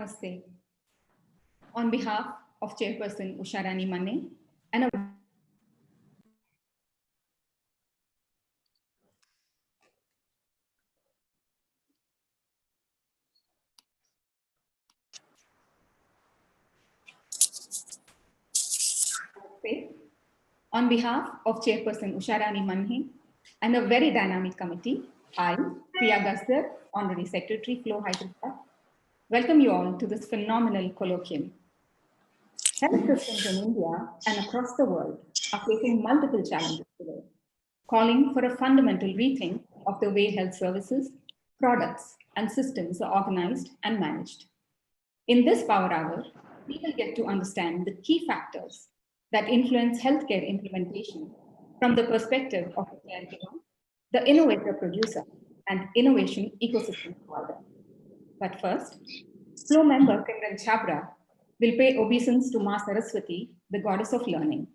Namaste. On behalf of Chairperson Usharani Manne and a On behalf of Chairperson Usharani Manne and a very dynamic committee, I, Priya Gasdar, Honorary Secretary, FLO Hyderabad, welcome you all to this phenomenal colloquium. Health systems in India and across the world are facing multiple challenges today, calling for a fundamental rethink of the way health services, products, and systems are organized and managed. In this Power Hour, we will get to understand the key factors that influence healthcare implementation from the perspective of the caregiver, the innovator producer, and innovation ecosystem provider. But first, FLO member Simran Chabra will pay obeisance to Ma Saraswati, the goddess of learning.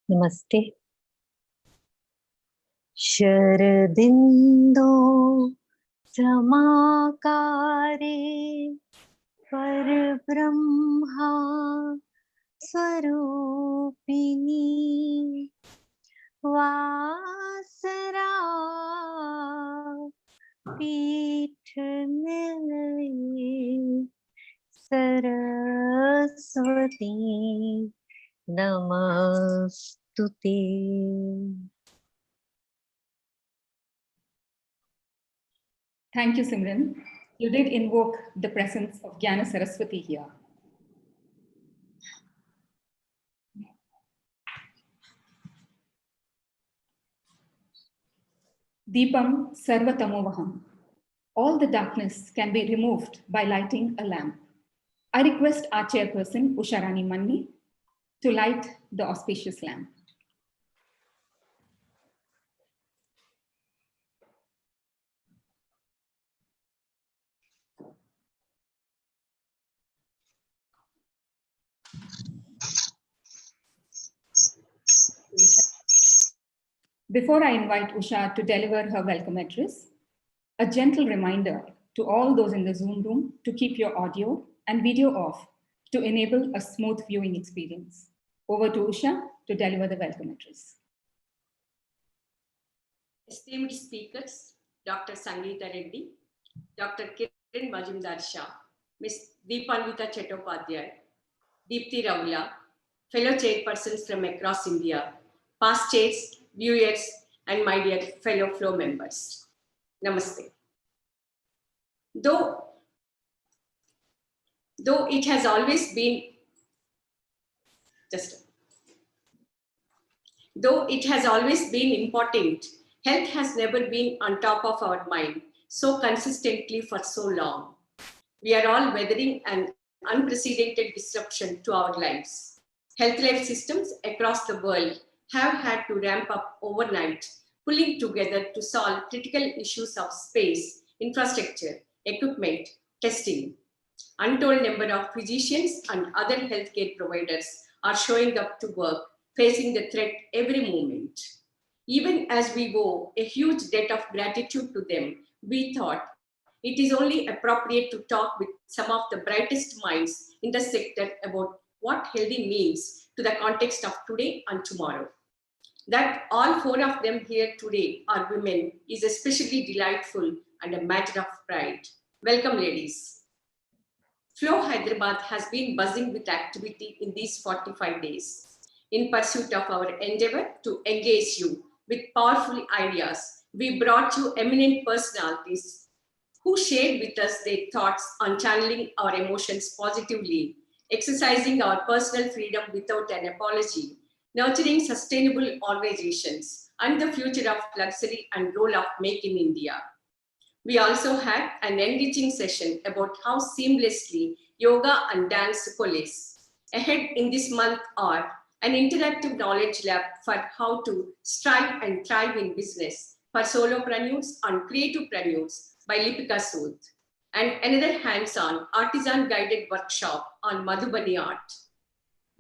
Namaste. Sharadindo Samakare Parbrahma Swarupini Vasara Pithanili Saraswati Namastute. Thank you, Simran. You did invoke the presence of Jnana Saraswati here. Deepam Sarvatamovaham. All the darkness can be removed by lighting a lamp. I request our chairperson, Usharani Manne, to light the auspicious lamp. Before I invite Usha to deliver her welcome address, a gentle reminder to all those in the Zoom room to keep your audio and video off to enable a smooth viewing experience. Over to Usha to deliver the welcome address. Esteemed speakers, Dr. Sangeeta Reddy, Dr. Kiran Majumdar Shah, Ms. Deepanvita Chattopadhyay, Deepthi Raula, fellow chairpersons from across India, past chairs, viewers, and my dear fellow FLO members. Namaste. Though it has always been important, health has never been on top of our mind so consistently for so long. We are all weathering an unprecedented disruption to our lives. Health life systems across the world have had to ramp up overnight, pulling together to solve critical issues of space, infrastructure, equipment, testing. Untold number of physicians and other healthcare providers are showing up to work, facing the threat every moment. Even as we owe a huge debt of gratitude to them, we thought it is only appropriate to talk with some of the brightest minds in the sector about what healthy means to the context of today and tomorrow. That all four of them here today are women is especially delightful and a matter of pride. Welcome, ladies. FLO Hyderabad has been buzzing with activity in these 45 days. In pursuit of our endeavor to engage you with powerful ideas, we brought you eminent personalities who shared with us their thoughts on channeling our emotions positively, exercising our personal freedom without an apology, nurturing sustainable organizations, and the future of luxury and role of Make in India. We also had an enriching session about how seamlessly yoga and dance coalesce. Ahead in this month are an interactive knowledge lab for how to strive and thrive in business for solopreneurs and creativepreneurs by Lipika Sood, and another hands-on artisan-guided workshop on Madhubani art.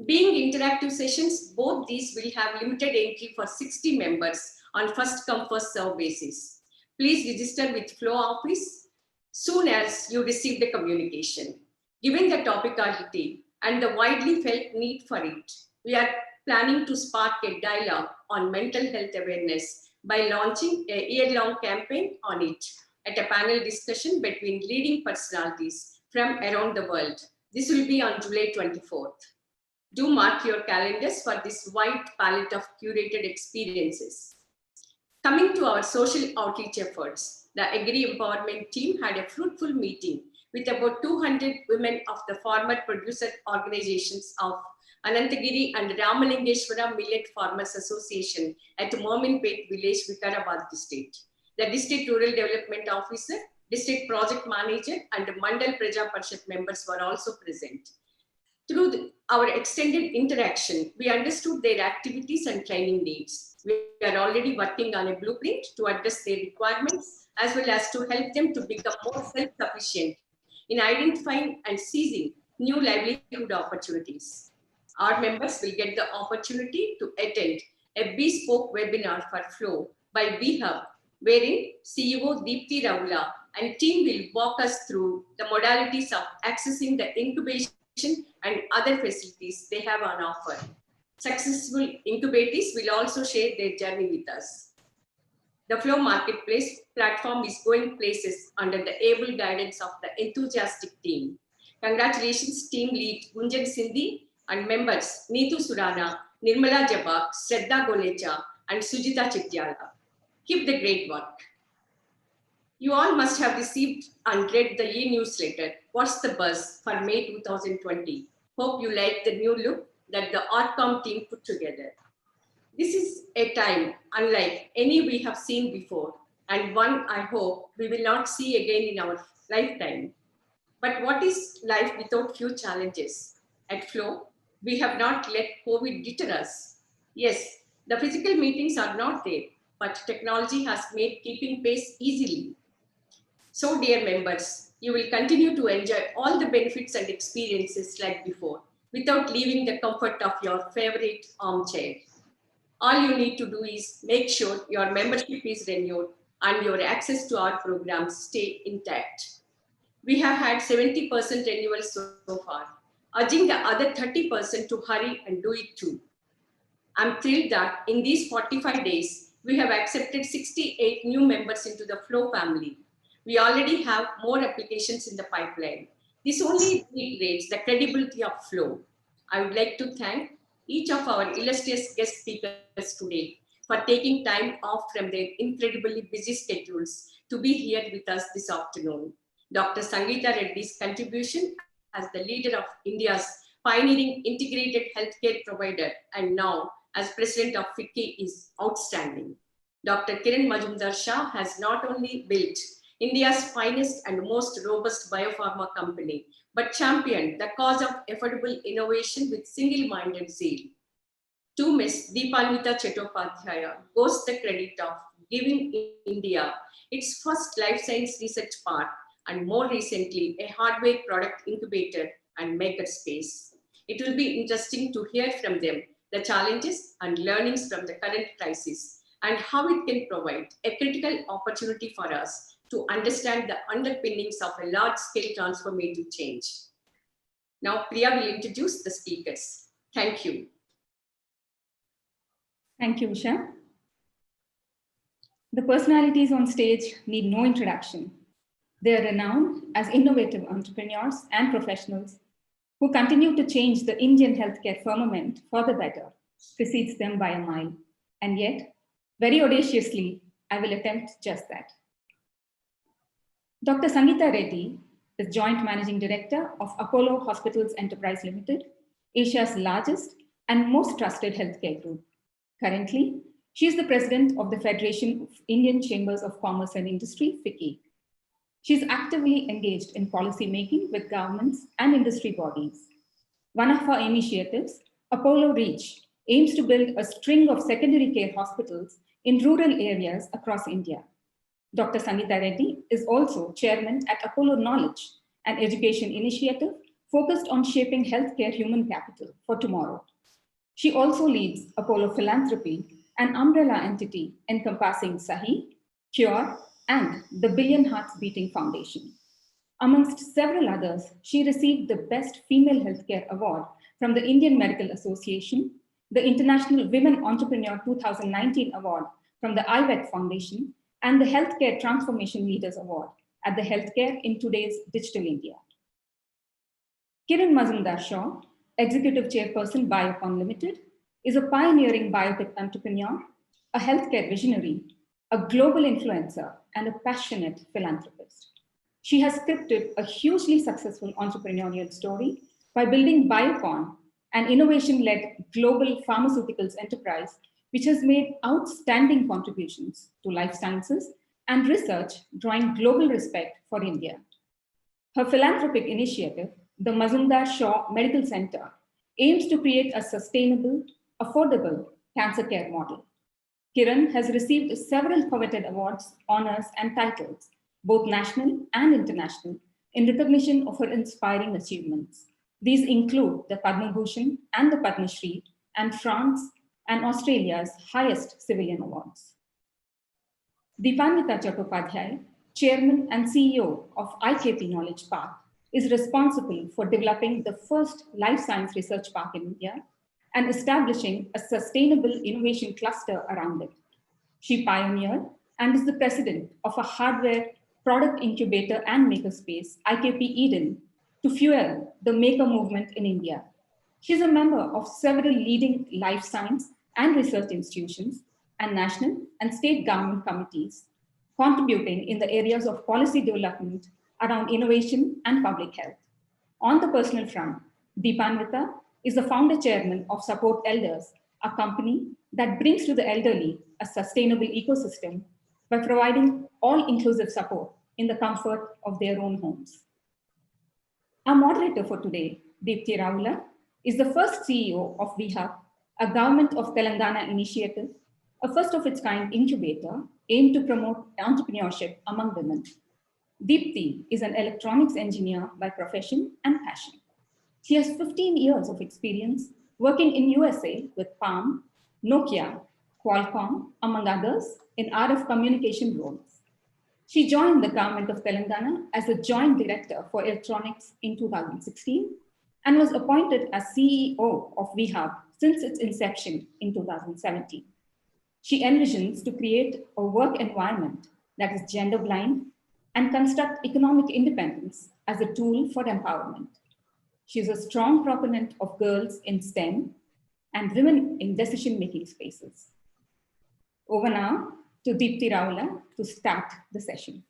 Being interactive sessions, both these will have limited entry for 60 members on first-come, first-served basis. Please register with FLO office soon as you receive the communication. Given the topicality and the widely felt need for it, we are planning to spark a dialogue on mental health awareness by launching a year-long campaign on it at a panel discussion between leading personalities from around the world. This will be on July 24th. Do mark your calendars for this wide palette of curated experiences. Coming to our social outreach efforts, the Agri Empowerment team had a fruitful meeting with about 200 women of the farmer producer organizations of Anantagiri and Ramalingeshwara Millet Farmers Association at Mominpet village, Vikarabad district. The district rural development officer, district project manager, and Mandal Praja Parishad members were also present. Through our extended interaction, we understood their activities and training needs. We are already working on a blueprint to address their requirements, as well as to help them to become more self-sufficient in identifying and seizing new livelihood opportunities. Our members will get the opportunity to attend a bespoke webinar for FLO by BHub, wherein CEO Deepthi Ravula and team will walk us through the modalities of accessing the incubation and other facilities they have on offer. Successful incubators will also share their journey with us. The FLO Marketplace platform is going places under the able guidance of the enthusiastic team. Congratulations, team lead Gunjan Sindhi and members Neetu Surana, Nirmala Jabak, Shraddha Golecha, and Sujita Chityala. Keep the great work. You all must have received and read the e-newsletter, What's the Buzz, for May 2020. Hope you like the new look that the Outcome team put together. This is a time unlike any we have seen before, and one I hope we will not see again in our lifetime. But what is life without few challenges? At FLO, we have not let COVID deter us. Yes, the physical meetings are not there, but technology has made keeping pace easily. So, dear members, you will continue to enjoy all the benefits and experiences like before, without leaving the comfort of your favorite armchair. All you need to do is make sure your membership is renewed and your access to our programs stay intact. We have had 70% renewal so far, urging the other 30% to hurry and do it too. I'm thrilled that in these 45 days, we have accepted 68 new members into the FLO family. We already have more applications in the pipeline. This only reiterates the credibility of FLO. I would like to thank each of our illustrious guest speakers today for taking time off from their incredibly busy schedules to be here with us this afternoon. Dr. Sangeeta Reddy's contribution as the leader of India's pioneering integrated healthcare provider and now as president of FICCI is outstanding. Dr. Kiran Majumdar Shah has not only built India's finest and most robust biopharma company, but championed the cause of affordable innovation with single-minded zeal. To Ms. Deepalmita Chattopadhyaya goes the credit of giving India its first life science research park and more recently a hardware product incubator and makerspace. It will be interesting to hear from them the challenges and learnings from the current crisis and how it can provide a critical opportunity for us to understand the underpinnings of a large-scale transformative change. Now, Priya will introduce the speakers. Thank you. Thank you, Usha. The personalities on stage need no introduction. They are renowned as innovative entrepreneurs and professionals who continue to change the Indian healthcare firmament for the better, precedes them by a mile. And yet, very audaciously, I will attempt just that. Dr. Sangeeta Reddy is Joint Managing Director of Apollo Hospitals Enterprise Limited, Asia's largest and most trusted healthcare group. Currently, she is the President of the Federation of Indian Chambers of Commerce and Industry, FICCI. She is actively engaged in policy making with governments and industry bodies. One of her initiatives, Apollo Reach, aims to build a string of secondary care hospitals in rural areas across India. Dr. Sangeeta Reddy is also chairman at Apollo Knowledge, an education initiative focused on shaping healthcare human capital for tomorrow. She also leads Apollo Philanthropy, an umbrella entity encompassing Sahi, Cure, and the Billion Hearts Beating Foundation. Amongst several others, she received the Best Female Healthcare Award from the Indian Medical Association, the International Women Entrepreneur 2019 Award from the IVET Foundation, and the Healthcare Transformation Leaders Award at the Healthcare in Today's Digital India. Kiran Mazumdar-Shaw, Executive Chairperson Biocon Limited, is a pioneering biotech entrepreneur, a healthcare visionary, a global influencer, and a passionate philanthropist. She has scripted a hugely successful entrepreneurial story by building Biocon, an innovation-led global pharmaceuticals enterprise which has made outstanding contributions to life sciences and research, drawing global respect for India. Her philanthropic initiative, the Mazumdar-Shaw Medical Center, aims to create a sustainable, affordable cancer care model. Kiran has received several coveted awards, honors, and titles, both national and international, in recognition of her inspiring achievements. These include the Padma Bhushan and the Padma Shri, and France and Australia's highest civilian awards. Deepanvita Chattopadhyay, Chairman and CEO of IKP Knowledge Park, is responsible for developing the first life science research park in India and establishing a sustainable innovation cluster around it. She pioneered and is the president of a hardware product incubator and makerspace, IKP Eden, to fuel the maker movement in India. She is a member of several leading life science and research institutions and national and state government committees, contributing in the areas of policy development around innovation and public health. On the personal front, Deepanvita is the founder chairman of Support Elders, a company that brings to the elderly a sustainable ecosystem by providing all-inclusive support in the comfort of their own homes. Our moderator for today, Deepti Raula, is the first CEO of VHUB, a Government of Telangana initiative, a first of its kind incubator aimed to promote entrepreneurship among women. Deepti is an electronics engineer by profession and passion. She has 15 years of experience working in USA with Palm, Nokia, Qualcomm, among others, in RF communication roles. She joined the Government of Telangana as a Joint Director for Electronics in 2016 and was appointed as CEO of VHUB since its inception in 2017. She envisions to create a work environment that is gender blind and construct economic independence as a tool for empowerment. She is a strong proponent of girls in STEM and women in decision-making spaces. Over now to Deepti Raula to start the session.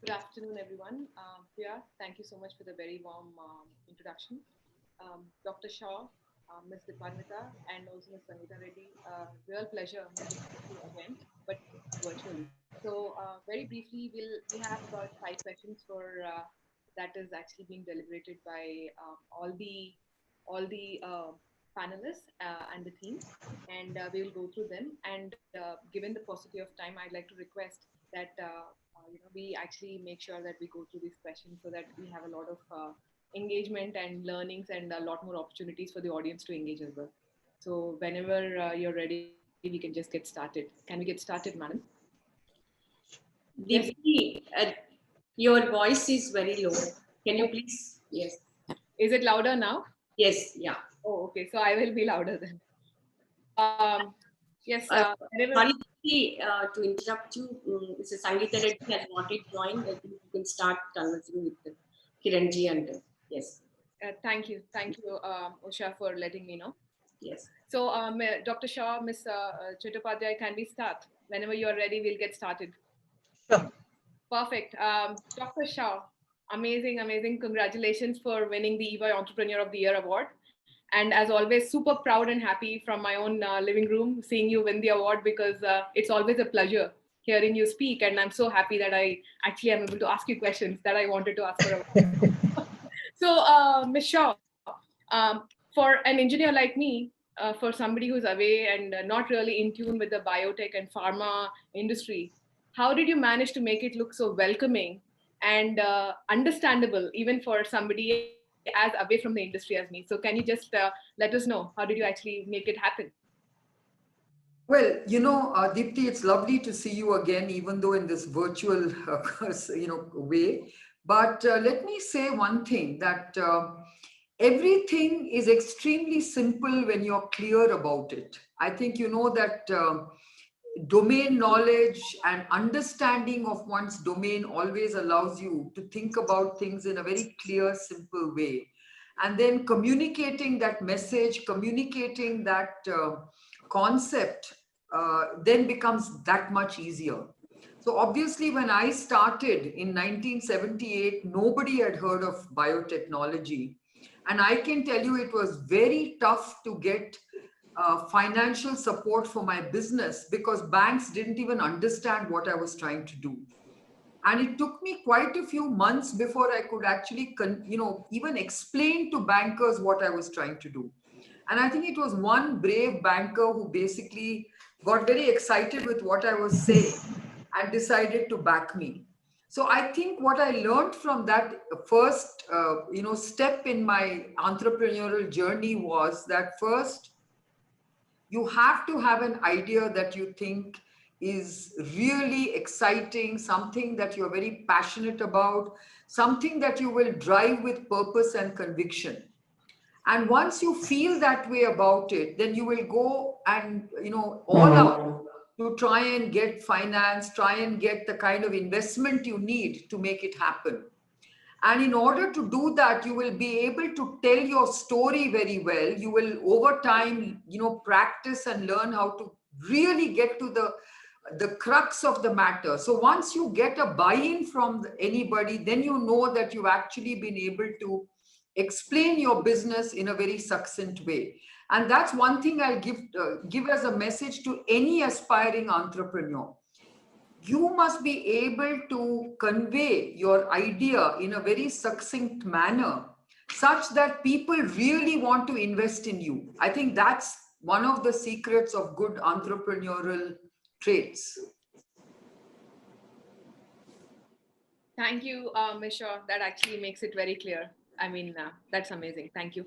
Good afternoon, everyone. Priya, thank you so much for the very warm introduction. Dr. Shaw, Ms. Deepanvita, and also Ms. Sangeeta Reddy, real pleasure meeting you again, but virtually. So very briefly, we have about 5 questions for that is actually being deliberated by all the panelists and the team, and we will go through them. And given the paucity of time, I'd like to request that we actually make sure that we go through these questions so that we have a lot of engagement and learnings and a lot more opportunities for the audience to engage as well. So whenever you're ready, we can just get started. Can we get started, madam? Deepti, your voice is very low. Can you please? Yes. Is it louder now? Yes. Yeah. Oh, okay. So I will be louder then. Yes. Sorry, to interrupt you. Mrs. Sangeeta Reddy has not yet joined. I think you can start conversing with Kiranji and yes. Thank you, Usha, for letting me know. Yes. So, Dr. Shaw, Ms. Chattopadhyay, can we start? Whenever you are ready, we'll get started. Sure. Perfect. Dr. Shaw, amazing. Congratulations for winning the EY Entrepreneur of the Year award. And as always, super proud and happy from my own living room, seeing you win the award, because it's always a pleasure hearing you speak. And I'm so happy that I actually am able to ask you questions that I wanted to ask for a while. So, Ms. Shaw, for an engineer like me, for somebody who's away and not really in tune with the biotech and pharma industry, how did you manage to make it look so welcoming and understandable, even for somebody as away from the industry as me? So can you just let us know, how did you actually make it happen? Well, Deepti, it's lovely to see you again, even though in this virtual, way. But let me say one thing that everything is extremely simple when you're clear about it. I think you know that domain knowledge and understanding of one's domain always allows you to think about things in a very clear, simple way. And then communicating that message, communicating that concept, then becomes that much easier. So obviously, when I started in 1978, nobody had heard of biotechnology. And I can tell you it was very tough to get financial support for my business because banks didn't even understand what I was trying to do. And it took me quite a few months before I could actually, even explain to bankers what I was trying to do. And I think it was one brave banker who basically got very excited with what I was saying and decided to back me. So I think what I learned from that first, step in my entrepreneurial journey was that first, you have to have an idea that you think is really exciting, something that you're very passionate about, something that you will drive with purpose and conviction. And once you feel that way about it, then you will go and, all out to try and get finance, try and get the kind of investment you need to make it happen. And in order to do that, you will be able to tell your story very well. You will over time, practice and learn how to really get to the crux of the matter. So once you get a buy-in from anybody, then you know that you've actually been able to explain your business in a very succinct way. And that's one thing I'll give as a message to any aspiring entrepreneur. You must be able to convey your idea in a very succinct manner such that people really want to invest in you. I think that's one of the secrets of good entrepreneurial traits. Thank you, Ms. Shaw. That actually makes it very clear. I mean, that's amazing. Thank you.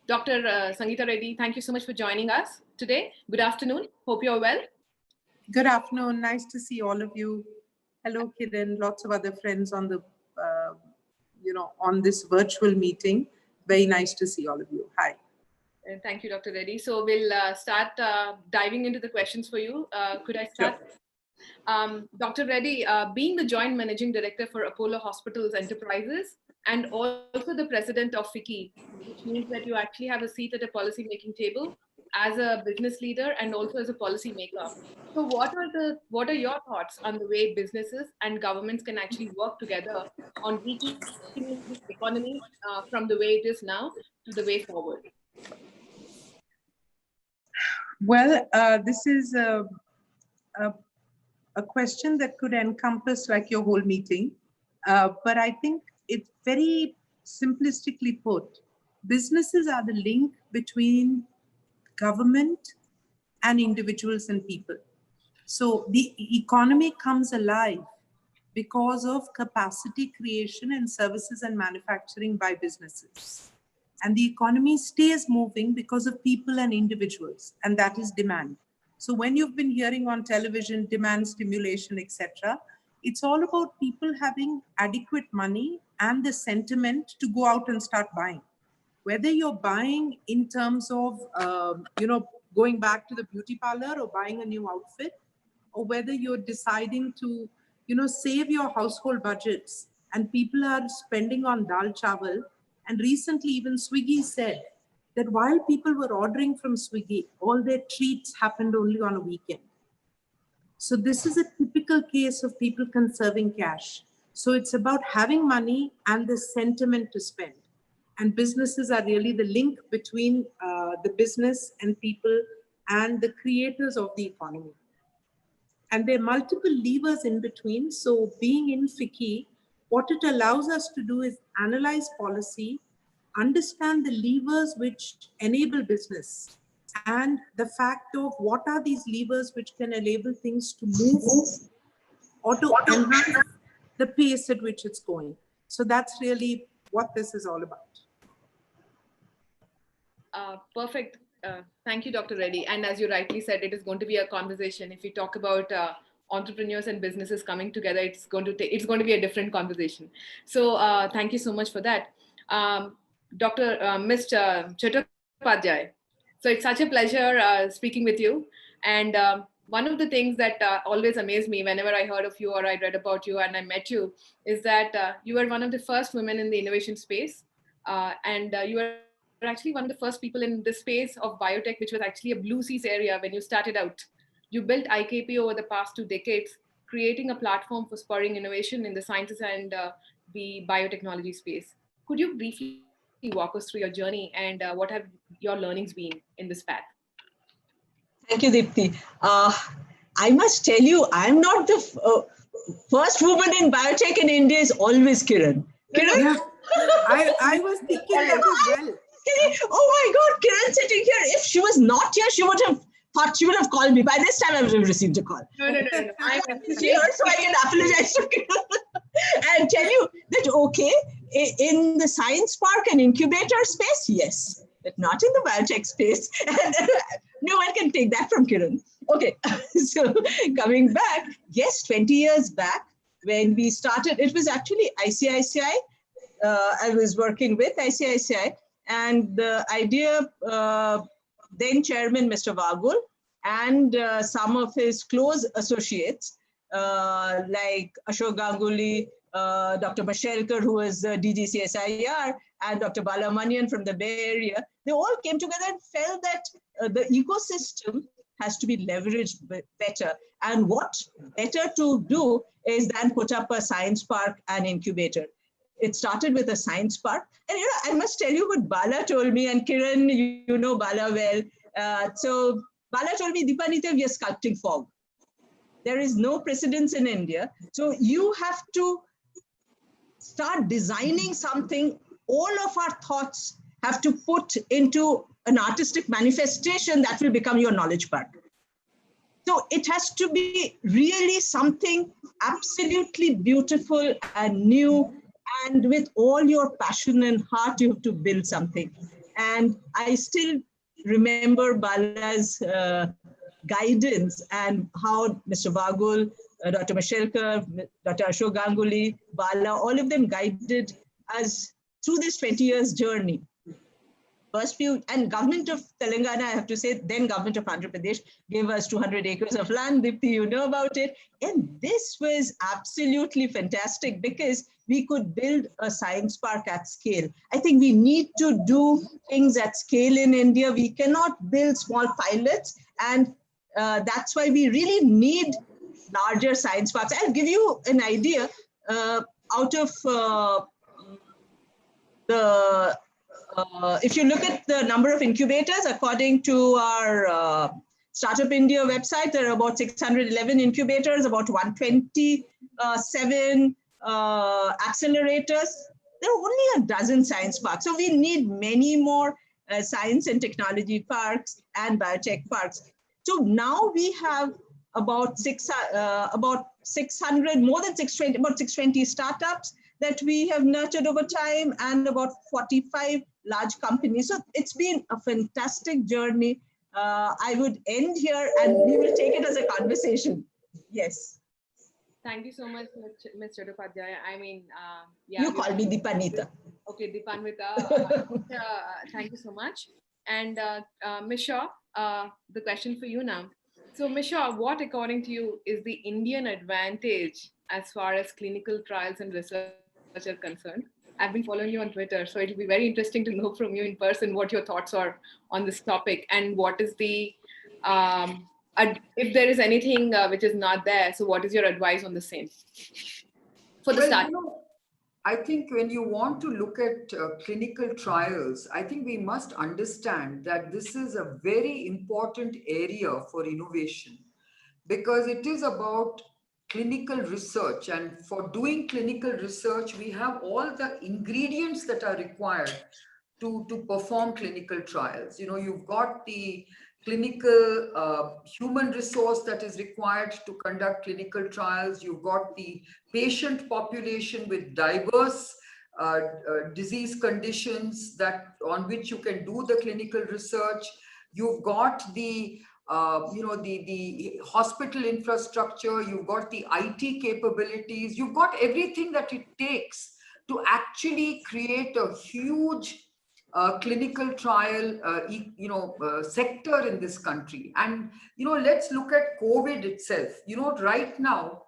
Dr. Sangeeta Reddy, thank you so much for joining us today. Good afternoon. Hope you're well. Good afternoon. Nice to see all of you. Hello, Kiran. Lots of other friends on the, on this virtual meeting. Very nice to see all of you. Hi. Thank you, Dr. Reddy. So we'll start diving into the questions for you. Could I start? Sure. Dr. Reddy, being the Joint Managing Director for Apollo Hospitals Enterprises and also the President of FICCI, which means that you actually have a seat at a policy-making table as a business leader and also as a policy maker. So what are your thoughts on the way businesses and governments can actually work together on rethinking the economy from the way it is now to the way forward? Well, this is a question that could encompass like your whole meeting, but I think it's very simplistically put. Businesses are the link between government and individuals and people. So the economy comes alive because of capacity creation and services and manufacturing by businesses. And the economy stays moving because of people and individuals, and that is demand. So when you've been hearing on television, demand stimulation, etc., it's all about people having adequate money and the sentiment to go out and start buying. Whether you're buying in terms of, going back to the beauty parlor or buying a new outfit, or whether you're deciding to, save your household budgets and people are spending on dal chawal. And recently even Swiggy said that while people were ordering from Swiggy, all their treats happened only on a weekend. So this is a typical case of people conserving cash. So it's about having money and the sentiment to spend. And businesses are really the link between the business and people and the creators of the economy. And there are multiple levers in between. So being in FICCI, what it allows us to do is analyze policy, understand the levers which enable business, and the fact of what are these levers which can enable things to move or to enhance the pace at which it's going. So that's really what this is all about. Perfect. Thank you, Dr. Reddy. And as you rightly said, it is going to be a conversation. If we talk about entrepreneurs and businesses coming together, it's going to be a different conversation. So thank you so much for that, Dr. Mr. Chattopadhyay. So it's such a pleasure speaking with you. And one of the things that always amazed me whenever I heard of you or I read about you and I met you is that you were one of the first women in the innovation space. And you were actually one of the first people in the space of biotech, which was actually a blue seas area when you started out. You built IKP over the past 2 decades, creating a platform for spurring innovation in the sciences and the biotechnology space. Could you briefly walk us through your journey and what have your learnings been in this path? Thank you, Deepti. I must tell you, I'm not the first woman in biotech in India. Is always Kiran. Kiran? Yeah, I was thinking that as well. Oh my God, Kiran sitting here. If she was not here, she would have thought she would have called me. By this time, I would have received a call. No. I'm here so I can apologize to Kiran and tell you that, okay, in the science park and incubator space, yes, but not in the biotech space. And no one can take that from Kiran. Okay, so coming back, yes, 20 years back when we started, it was actually ICICI. I was working with ICICI, and the idea, then Chairman Mr. Vagul and some of his close associates like Ashok Ganguly, Dr. Mashelkar, who was DG CSIR, and Dr. Balamanian from the Bay Area, they all came together and felt that the ecosystem has to be leveraged better. And what better to do is than put up a science park and incubator. It started with a science park. And I must tell you what Bala told me, and Kiran, you know Bala well. So Bala told me, Deepanita, we are sculpting fog. There is no precedence in India. So you have to start designing something. All of our thoughts have to put into an artistic manifestation that will become your knowledge park. So it has to be really something absolutely beautiful and new, and with all your passion and heart, you have to build something. And I still remember Bala's guidance and how Mr. Vagul, Dr. Mashelkar, Dr. Ashok Ganguly, Bala, all of them guided us through this 20 years journey. First few, and government of Telangana, I have to say, then government of Andhra Pradesh gave us 200 acres of land. Deepti, you know about it. And this was absolutely fantastic because we could build a science park at scale. I think we need to do things at scale in India. We cannot build small pilots, and that's why we really need larger science parks. I'll give you an idea. Out of if you look at the number of incubators, according to our Startup India website, there are about 611 incubators, about 127 accelerators. There are only a dozen science parks. So we need many more science and technology parks and biotech parks. So now we have about 600, more than 620, about 620 startups that we have nurtured over time, and about 45 large companies. So it's been a fantastic journey. I would end here and we will take it as a conversation. Yes. Thank you so much, Ms. Chattopadhyay. I mean, yeah. You call me Deepanita. Okay, Deepanvita. Thank you so much. And Ms. Shaw, the question for you now. So, Ms. Shaw, what, according to you, is the Indian advantage as far as clinical trials and research are concerned? I've been following you on Twitter, so it'll be very interesting to know from you in person what your thoughts are on this topic, and what is the, if there is anything which is not there, so what is your advice on the same? For the start. You know, I think when you want to look at clinical trials, I think we must understand that this is a very important area for innovation, because it is about clinical research. And for doing clinical research, we have all the ingredients that are required to perform clinical trials. You know, you've got the clinical human resource that is required to conduct clinical trials. You've got the patient population with diverse disease conditions that on which you can do the clinical research. you've got the the hospital infrastructure, you've got the IT capabilities, you've got everything that it takes to actually create a huge clinical trial sector in this country. And let's look at COVID itself. Right now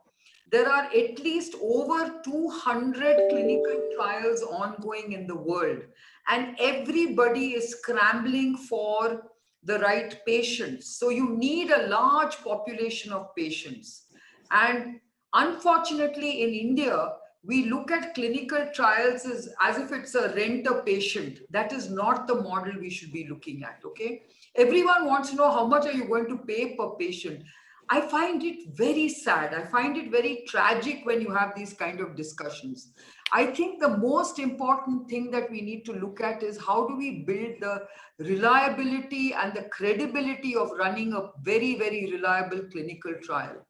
there are at least over 200 clinical trials ongoing in the world, and everybody is scrambling for the right patients. So you need a large population of patients. And unfortunately, in India, we look at clinical trials as if it's a rent a patient. That is not the model we should be looking at, okay? Everyone wants to know how much are you going to pay per patient. I find it very sad. I find it very tragic when you have these kind of discussions. I think the most important thing that we need to look at is how do we build the reliability and the credibility of running a very, very reliable clinical trial.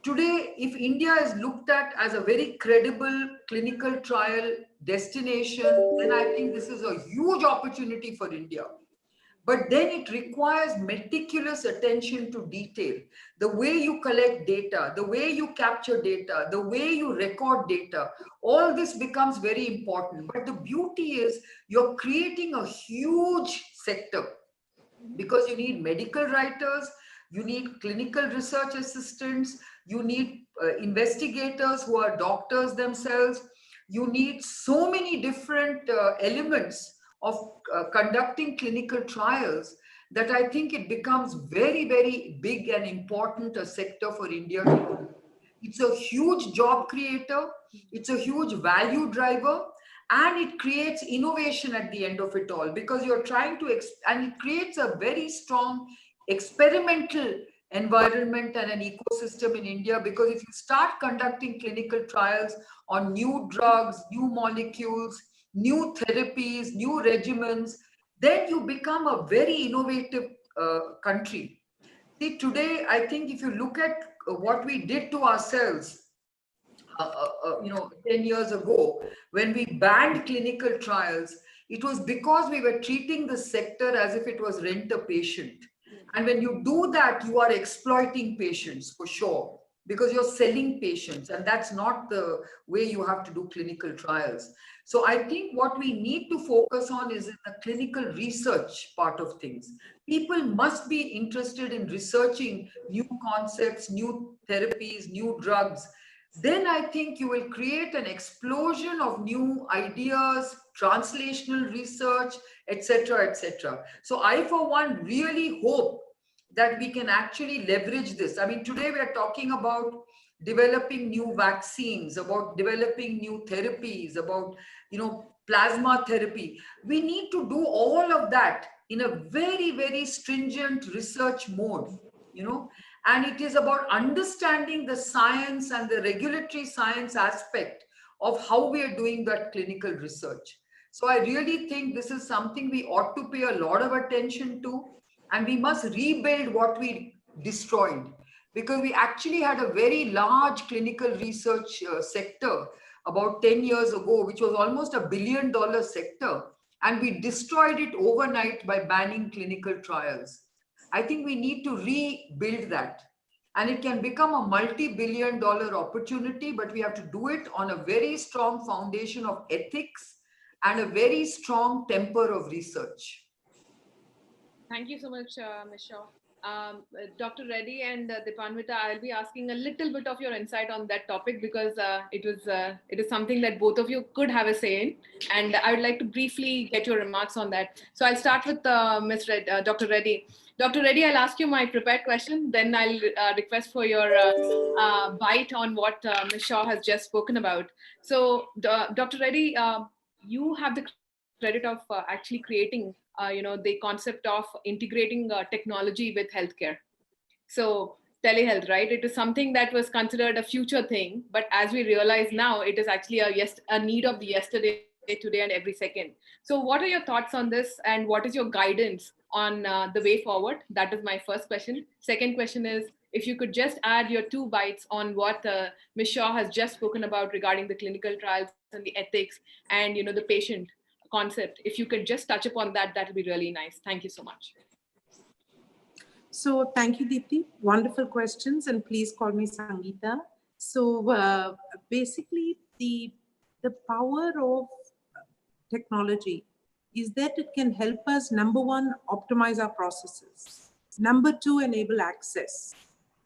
Today, if India is looked at as a very credible clinical trial destination, then I think this is a huge opportunity for India. But then it requires meticulous attention to detail. The way you collect data, the way you capture data, the way you record data, all this becomes very important. But the beauty is you're creating a huge sector, because you need medical writers, you need clinical research assistants, you need investigators who are doctors themselves. You need so many different elements of conducting clinical trials that I think it becomes very, very big and important a sector for India to do. It's a huge job creator, it's a huge value driver, and it creates innovation at the end of it all, because you're trying to, and it creates a very strong experimental environment and an ecosystem in India, because if you start conducting clinical trials on new drugs, new molecules, new therapies, new regimens, then you become a very innovative country. See, today, I think if you look at what we did to ourselves, 10 years ago, when we banned clinical trials, it was because we were treating the sector as if it was rent a patient. And when you do that, you are exploiting patients for sure, because you're selling patients, and that's not the way you have to do clinical trials. So I think what we need to focus on is in the clinical research part of things. People must be interested in researching new concepts, new therapies, new drugs. Then I think you will create an explosion of new ideas, translational research, etc., etc. So I, for one, really hope that we can actually leverage this. I mean, today we are talking about developing new vaccines, about developing new therapies, about, plasma therapy. We need to do all of that in a very, very stringent research mode, and it is about understanding the science and the regulatory science aspect of how we are doing that clinical research. So I really think this is something we ought to pay a lot of attention to, and we must rebuild what we destroyed, because we actually had a very large clinical research sector about 10 years ago, which was almost $1 billion sector, and we destroyed it overnight by banning clinical trials. I think we need to rebuild that, and it can become a multi-billion-dollar opportunity, but we have to do it on a very strong foundation of ethics and a very strong temper of research. Thank you so much, Ms. Shaw. Dr. Reddy and Dipanvita, I'll be asking a little bit of your insight on that topic, because it is something that both of you could have a say in, and I would like to briefly get your remarks on that. So I'll start with Dr. Reddy. Dr. Reddy, I'll ask you my prepared question, then I'll request for your bite on what Ms. Shaw has just spoken about. So Dr. Reddy, you have the credit of actually creating the concept of integrating technology with healthcare. So telehealth, right? It is something that was considered a future thing, but as we realize now, it is actually a need of the yesterday, today, and every second. So what are your thoughts on this, and what is your guidance on the way forward? That is my first question. Second question is, if you could just add your 2 bites on what Ms. Shaw has just spoken about regarding the clinical trials and the ethics and the patient concept. If you could just touch upon that, that would be really nice. Thank you so much. So thank you, Deepthi. Wonderful questions, and please call me Sangeeta. So basically, the power of technology is that it can help us, number one, optimize our processes. Number two, enable access.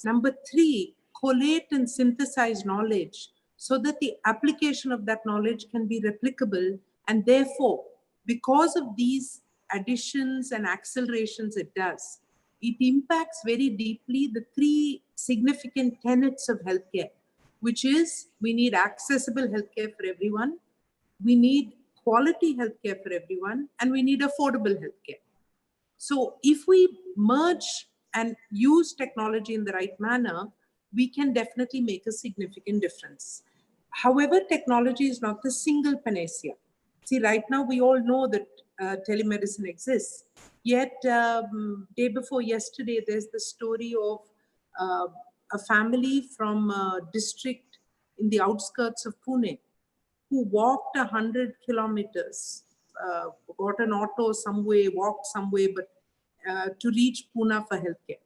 Number three, collate and synthesize knowledge so that the application of that knowledge can be replicable. And therefore, because of these additions and accelerations it does, it impacts very deeply the three significant tenets of healthcare, which is we need accessible healthcare for everyone, we need quality healthcare for everyone, and we need affordable healthcare. So if we merge and use technology in the right manner, we can definitely make a significant difference. However, technology is not the single panacea. See, right now we all know that telemedicine exists. Yet, day before yesterday, there's the story of a family from a district in the outskirts of Pune who walked 100 kilometers, got an auto some way, walked some way, but to reach Pune for healthcare.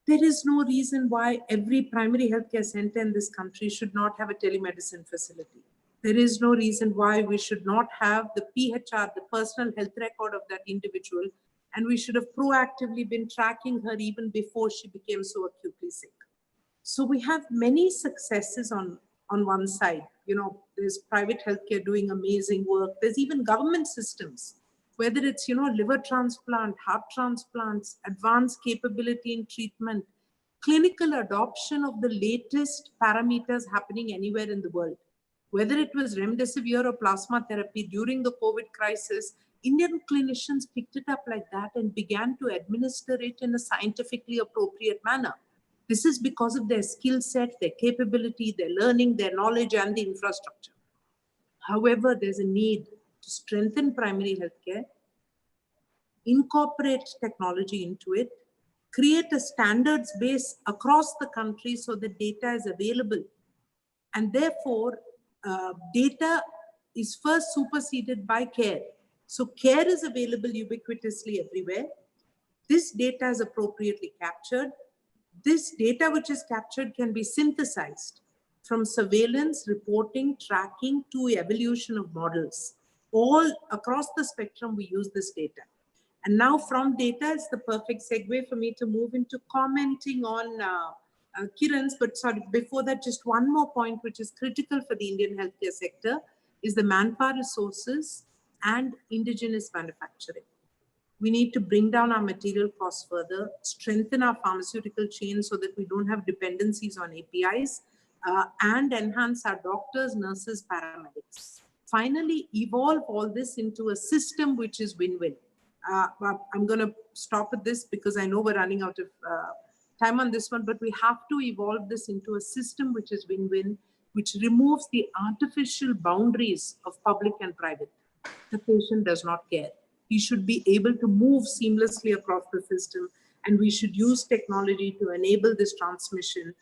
There is no reason why every primary healthcare center in this country should not have a telemedicine facility. There is no reason why we should not have the PHR, the personal health record of that individual, and we should have proactively been tracking her even before she became so acutely sick. So we have many successes on one side. You know, there's private healthcare doing amazing work. There's even government systems, whether it's, you know, liver transplant, heart transplants, advanced capability in treatment, clinical adoption of the latest parameters happening anywhere in the world. Whether it was remdesivir or plasma therapy during the COVID crisis, Indian clinicians picked it up like that and began to administer it in a scientifically appropriate manner. This is because of their skill set, their capability, their learning, their knowledge, and the infrastructure. However, there's a need to strengthen primary healthcare, incorporate technology into it, create a standards base across the country so that data is available. And therefore, data is first superseded by care. So care is available ubiquitously everywhere. This data is appropriately captured. This data which is captured can be synthesized from surveillance, reporting, tracking to evolution of models. All across the spectrum, we use this data. And now from data, it's the perfect segue for me to move into commenting on Kiran's, but sorry, before that, just one more point which is critical for the Indian healthcare sector is the manpower resources and indigenous manufacturing. We need to bring down our material costs further, strengthen our pharmaceutical chain so that we don't have dependencies on APIs, and enhance our doctors, nurses, paramedics. Finally, evolve all this into a system which is win-win. I'm going to stop at this because I know we're running out of time on this one, but we have to evolve this into a system which is win-win, which removes the artificial boundaries of public and private. The patient does not care. He should be able to move seamlessly across the system, and we should use technology to enable this transmission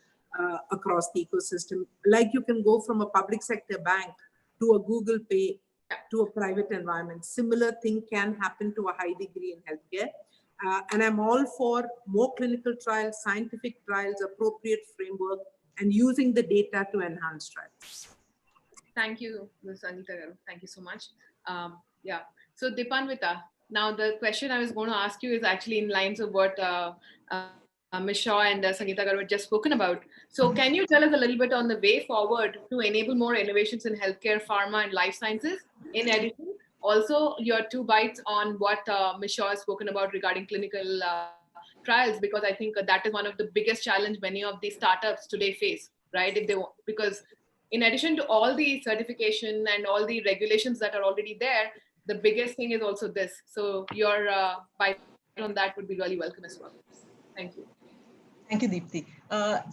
across the ecosystem. Like you can go from a public sector bank to a Google Pay to a private environment. Similar thing can happen to a high degree in healthcare. And I'm all for more clinical trials, scientific trials, appropriate framework, and using the data to enhance trials. Thank you, Ms. Sangeeta Garu. Thank you so much. Yeah. So Dipanvita, now the question I was going to ask you is actually in lines of what Ms. Shaw and Sangeeta Garu had just spoken about. So can you tell us a little bit on the way forward to enable more innovations in healthcare, pharma, and life sciences? In addition, also your 2 bites on what Ms. Shaw has spoken about regarding clinical trials, because I think that is one of the biggest challenge many of these startups today face, right? If they want, because in addition to all the certification and all the regulations that are already there, the biggest thing is also this. So your bite on that would be really welcome as well. Thank you. Thank you, Deepthi.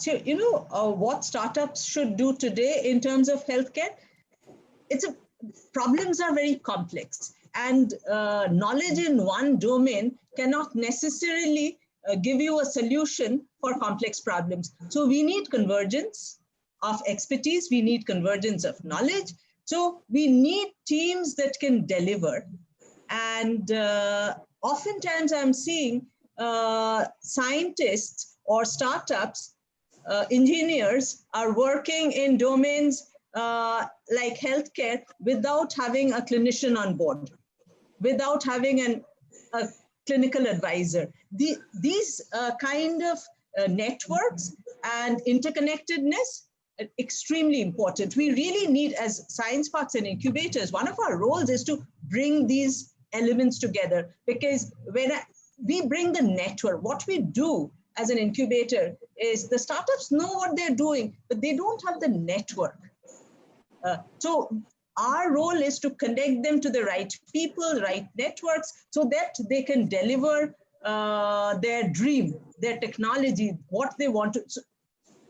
So, you know, what startups should do today in terms of healthcare? Problems are very complex, and knowledge in one domain cannot necessarily give you a solution for complex problems. So we need convergence of expertise. We need convergence of knowledge. So we need teams that can deliver. And oftentimes I'm seeing scientists or startups, engineers are working in domains like healthcare without having a clinician on board, without having a clinical advisor. These kind of networks and interconnectedness are extremely important. We really need, as science parks and incubators, one of our roles is to bring these elements together, because when we bring the network, what we do as an incubator is the startups know what they're doing, but they don't have the network. So our role is to connect them to the right people, right networks, so that they can deliver their dream, their technology, what they want to.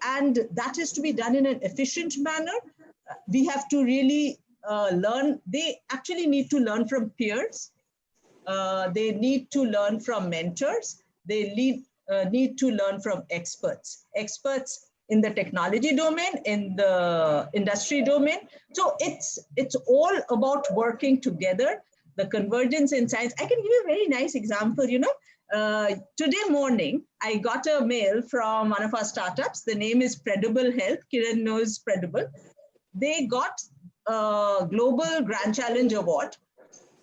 And that is to be done in an efficient manner. We have to really learn. They actually need to learn from peers. They need to learn from mentors. They need to learn from experts in the technology domain, in the industry domain. So it's all about working together, the convergence in science. I can give you a very nice example. Today morning, I got a mail from one of our startups. The name is Predible Health. Kiran knows Predible. They got a Global Grand Challenge Award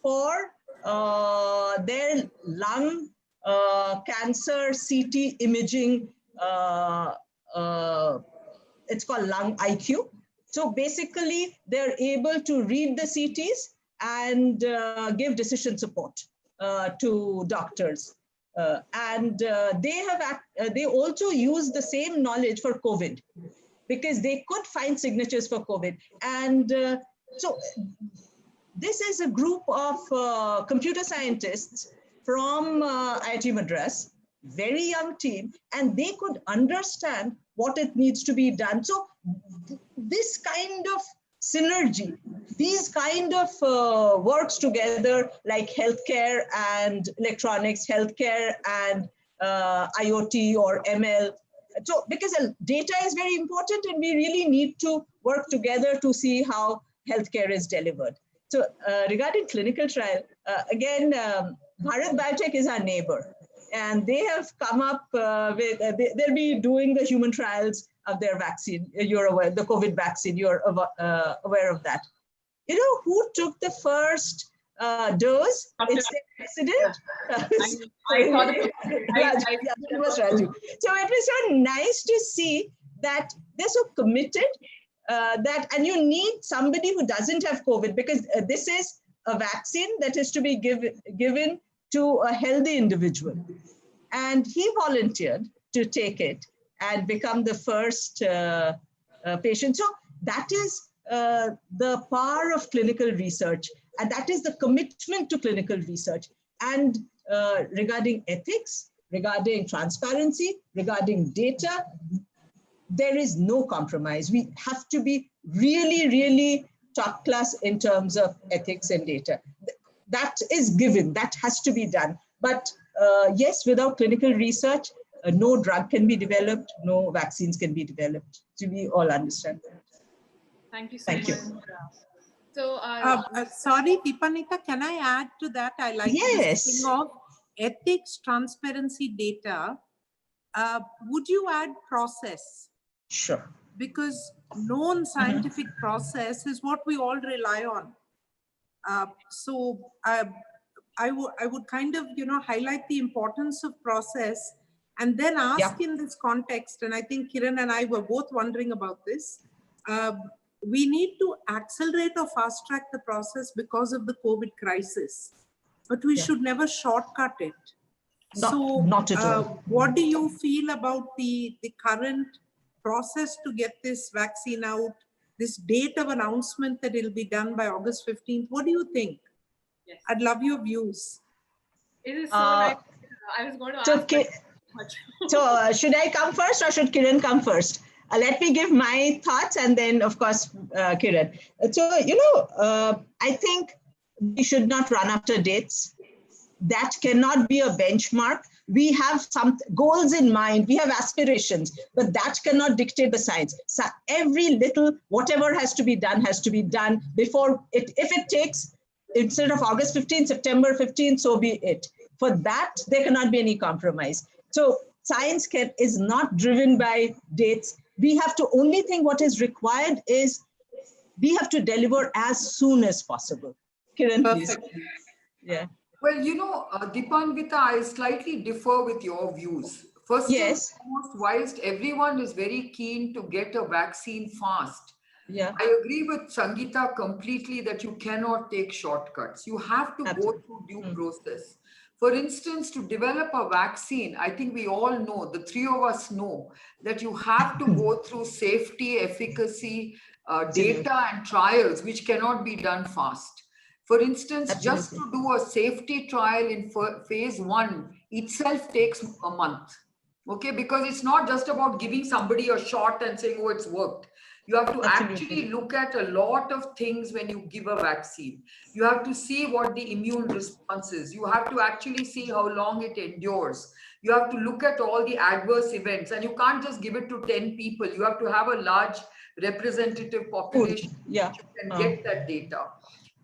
for their lung cancer CT imaging. It's called Lung IQ. So basically, they're able to read the CTs and give decision support to doctors. They also use the same knowledge for COVID, because they could find signatures for COVID. And so this is a group of computer scientists from IIT Madras, very young team, and they could understand what it needs to be done. So this kind of synergy, these kind of works together, like healthcare and electronics, healthcare and IoT or ML. So because data is very important, and we really need to work together to see how healthcare is delivered. So regarding clinical trial, again, Bharat Biotech is our neighbor, and they have come up with, they'll be doing the human trials of their vaccine. You're aware, the COVID vaccine, you're aware of that. You know who took the first dose? It's the president. I saw the It was Raju. So it was so nice to see that they're so committed and you need somebody who doesn't have COVID, because this is a vaccine that is to be given to a healthy individual. And he volunteered to take it and become the first patient. So that is the power of clinical research, and that is the commitment to clinical research. And regarding ethics, regarding transparency, regarding data, there is no compromise. We have to be really, really top class in terms of ethics and data. That is given, that has to be done. But yes, without clinical research, no drug can be developed, no vaccines can be developed. So we all understand that. Thank you so Thank much. you. So, Sorry, Deepanita, can I add to that? I like Yes. this thing of ethics, transparency, data. Would you add process? Sure. Because known scientific process is what we all rely on. So I would kind of, highlight the importance of process, and then ask in this context, and I think Kiran and I were both wondering about this. We need to accelerate or fast track the process because of the COVID crisis, but we should never shortcut it. Not at all. What do you feel about the current process to get this vaccine out, this date of announcement that it'll be done by August 15th? What do you think? yes. I'd love your views. It is so nice. I was going to ask. So should I come first, or should Kiran come first? Let me give my thoughts, and then of course, Kiran. So, I think we should not run after dates. That cannot be a benchmark. We have some goals in mind, we have aspirations, but that cannot dictate the science. So every little, whatever has to be done before it. If it takes, instead of August 15th, September 15th, so be it. For that, there cannot be any compromise. So science is not driven by dates. We have to only think what is required is we have to deliver as soon as possible. Kiran, please. Perfectly. Yeah. Well, Dipanvita, I slightly differ with your views. First and Yes. foremost, whilst everyone is very keen to get a vaccine fast, Yeah. I agree with Sangeeta completely that you cannot take shortcuts. You have to go through due process. For instance, to develop a vaccine, I think we all know, the three of us know, that you have to go through safety, efficacy, data and trials, which cannot be done fast. For instance, just to do a safety trial in phase 1 itself takes a month. Okay, because it's not just about giving somebody a shot and saying, oh, it's worked. You have to actually look at a lot of things when you give a vaccine. You have to see what the immune response is. You have to actually see how long it endures. You have to look at all the adverse events, and you can't just give it to 10 people. You have to have a large representative population. Yeah. You can get that data.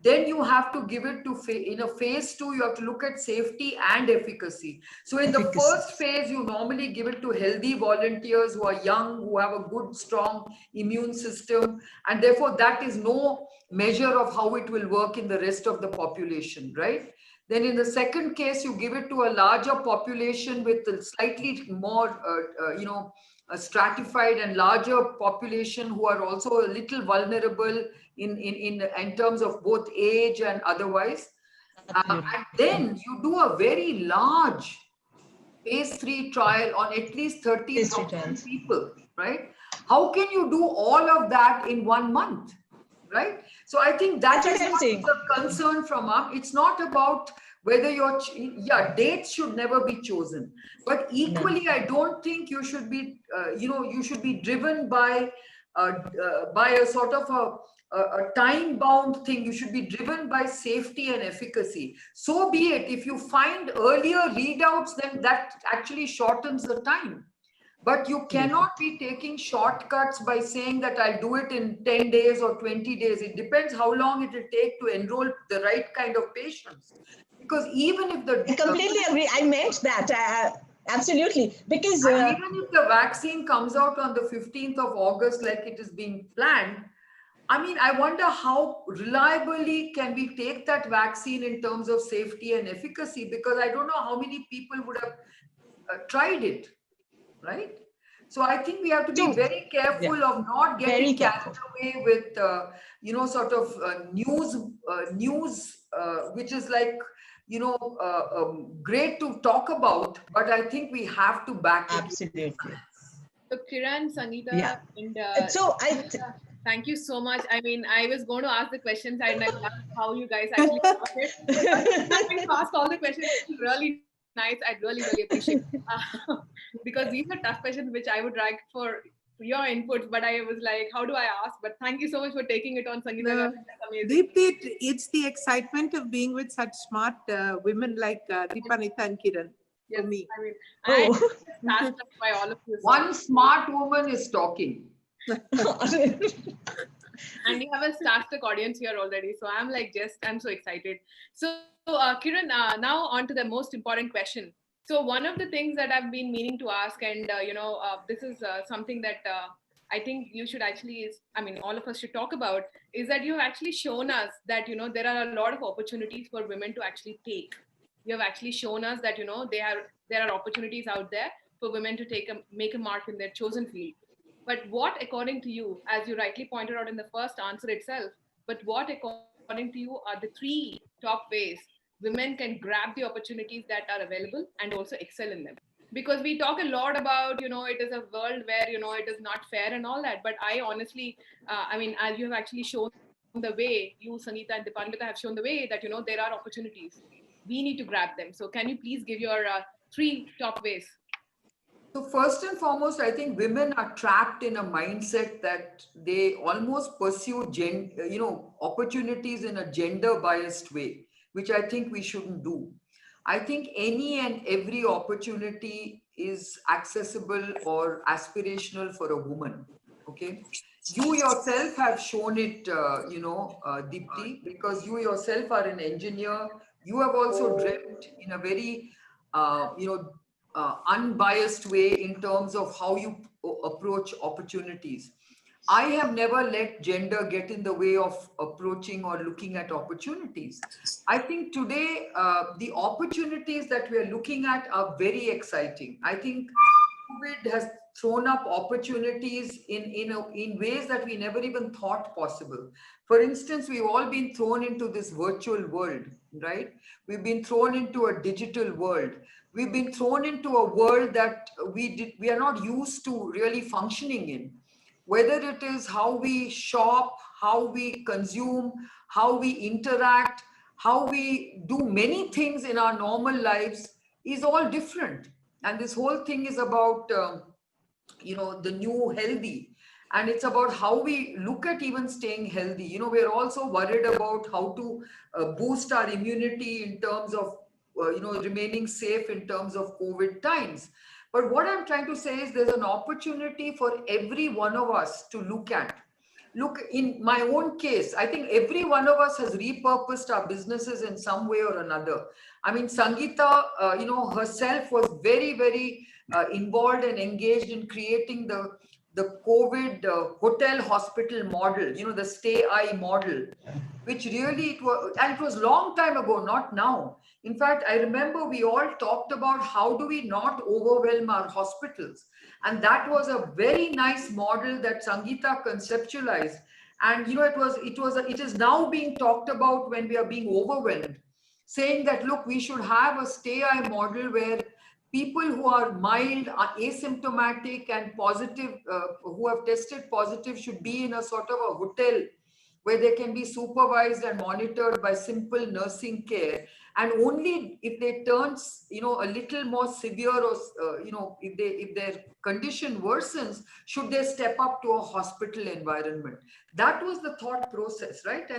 Then you have to give it to, in a phase 2, you have to look at safety and efficacy. So in the first phase, you normally give it to healthy volunteers who are young, who have a good, strong immune system. And therefore, that is no measure of how it will work in the rest of the population, right? Then in the second case, you give it to a larger population with a slightly more, a stratified and larger population who are also a little vulnerable in terms of both age and otherwise. And then you do a very large phase 3 trial on at least 30,000 people, right? How can you do all of that in 1 month, right? So I think that is a concern from us. It's not about whether dates should never be chosen, but equally, I don't think you should be, you should be driven by a sort of a time-bound thing. You should be driven by safety and efficacy. So be it. If you find earlier readouts, then that actually shortens the time. But you cannot be taking shortcuts by saying that I'll do it in 10 days or 20 days. It depends how long it will take to enroll the right kind of patients. Because even if I completely agree. I meant that. Absolutely. Because even if the vaccine comes out on the 15th of August, like it is being planned, I mean, I wonder how reliably can we take that vaccine in terms of safety and efficacy, because I don't know how many people would have tried it, right? So I think we have to be very careful of not getting carried away with, sort of news, which is like, great to talk about, but I think we have to back it. Absolutely. So Kiran, Sangeeta, and thank you so much. I mean, I was going to ask the questions and I love how you guys actually got it. Having to ask all the questions is really nice. I'd really, really appreciate it. Because these are tough questions which I would like for your inputs, but I was like, how do I ask? But thank you so much for taking it on, Sangeeta. Deepti, it's the excitement of being with such smart women like Deepanita and Kiran. Yes, for me. I mean, I'm starstruck by all of you. One smart woman is talking. And you have a starstruck audience here already. So I'm like, I'm so excited. So Kiran, now on to the most important question. So one of the things that I've been meaning to ask, and this is something that I think you should actually, all of us should talk about, is that you've actually shown us that, there are a lot of opportunities for women to actually take. You have actually shown us that, there are opportunities out there for women to make a mark in their chosen field. But what, according to you, as you rightly pointed out in the first answer itself, but what, according to you, are the 3 top ways women can grab the opportunities that are available and also excel in them? Because we talk a lot about, it is a world where, it is not fair and all that. But I honestly, as you have actually shown the way, you, Sangeeta and Deepanvita have shown the way that, there are opportunities. We need to grab them. So can you please give your 3 top ways? So first and foremost, I think women are trapped in a mindset that they almost pursue opportunities in a gender biased way, which I think we shouldn't do. I think any and every opportunity is accessible or aspirational for a woman. Okay. You yourself have shown it, Deepti, because you yourself are an engineer, You have also dreamt in a very, unbiased way in terms of how you approach opportunities. I have never let gender get in the way of approaching or looking at opportunities. I think today the opportunities that we are looking at are very exciting. I think COVID has thrown up opportunities in ways that we never even thought possible. For instance, we've all been thrown into this virtual world, right? We've been thrown into a digital world. We've been thrown into a world that we are not used to really functioning in. Whether it is how we shop, how we consume, how we interact, how we do many things in our normal lives is all different. And this whole thing is about the new healthy, and it's about how we look at even staying healthy. We're also worried about how to boost our immunity in terms of remaining safe in terms of COVID times. But what I'm trying to say is there's an opportunity for every one of us to look. In my own case, I think every one of us has repurposed our businesses in some way or another. I mean, Sangeeta, herself was very, very involved and engaged in creating the COVID hotel hospital model, the stay I model, which really it was long time ago, not now. In fact, I remember we all talked about how do we not overwhelm our hospitals. And that was a very nice model that Sangeeta conceptualized. And it is now being talked about when we are being overwhelmed, saying that look, we should have a stay I model where people who are mild, are asymptomatic and positive, who have tested positive, should be in a sort of a hotel where they can be supervised and monitored by simple nursing care. And only if they turn, a little more severe, or if their condition worsens, should they step up to a hospital environment. That was the thought process, right?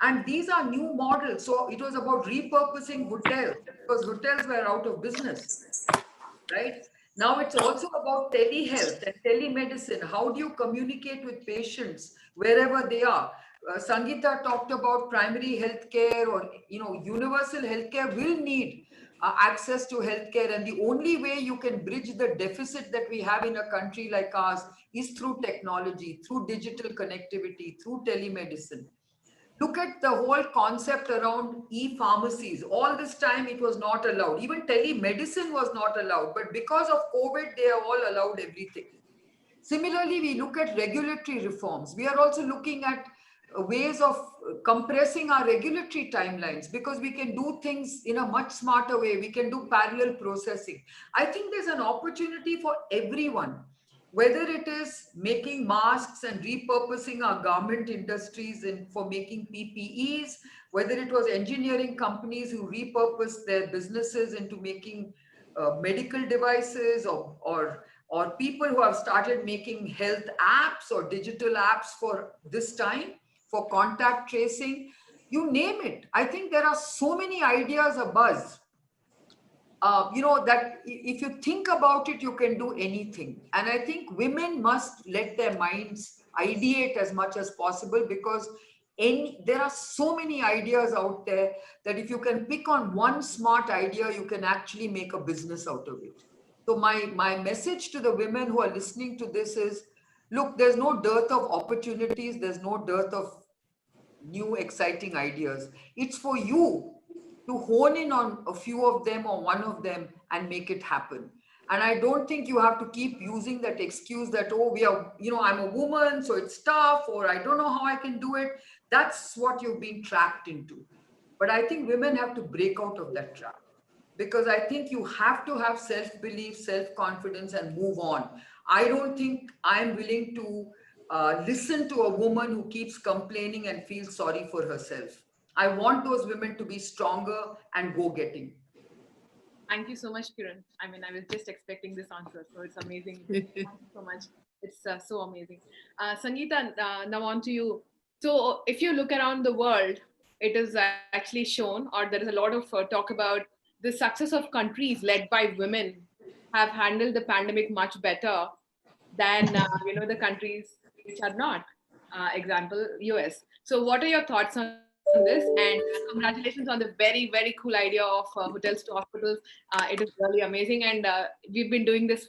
And these are new models. So it was about repurposing hotels, because hotels were out of business, right? Now it's also about telehealth and telemedicine. How do you communicate with patients wherever they are? Sangeeta talked about primary healthcare, or universal healthcare will need access to healthcare, and the only way you can bridge the deficit that we have in a country like ours is through technology, through digital connectivity, through telemedicine. Look at the whole concept around e-pharmacies. All this time it was not allowed. Even telemedicine was not allowed. But because of COVID, they have all allowed everything. Similarly, we look at regulatory reforms. We are also looking at ways of compressing our regulatory timelines, because we can do things in a much smarter way. We can do parallel processing. I think there's an opportunity for everyone, whether it is making masks and repurposing our garment industries for making PPEs, whether it was engineering companies who repurposed their businesses into making medical devices, or people who have started making health apps or digital apps for this time, for contact tracing, you name it. I think there are so many ideas abuzz. That if you think about it, you can do anything. And I think women must let their minds ideate as much as possible, because there are so many ideas out there that if you can pick on one smart idea, you can actually make a business out of it. So my message to the women who are listening to this is, look, there's no dearth of opportunities. There's no dearth of new exciting ideas. It's for you to hone in on a few of them or one of them and make it happen. And I don't think you have to keep using that excuse that, oh, I'm a woman, so it's tough, or I don't know how I can do it. That's what you've been trapped into. But I think women have to break out of that trap, because I think you have to have self-belief, self-confidence, and move on. I don't think I'm willing to listen to a woman who keeps complaining and feels sorry for herself. I want those women to be stronger and go-getting. Thank you so much, Kiran. I mean, I was just expecting this answer, so it's amazing. Thank you so much. It's so amazing. Sangeeta, now on to you. So if you look around the world, it is actually shown, or there is a lot of talk about the success of countries led by women have handled the pandemic much better than the countries which are not. Example, US. So what are your thoughts on on this, and congratulations on the very, very cool idea of hotels to hospitals. It is really amazing, and we've been doing this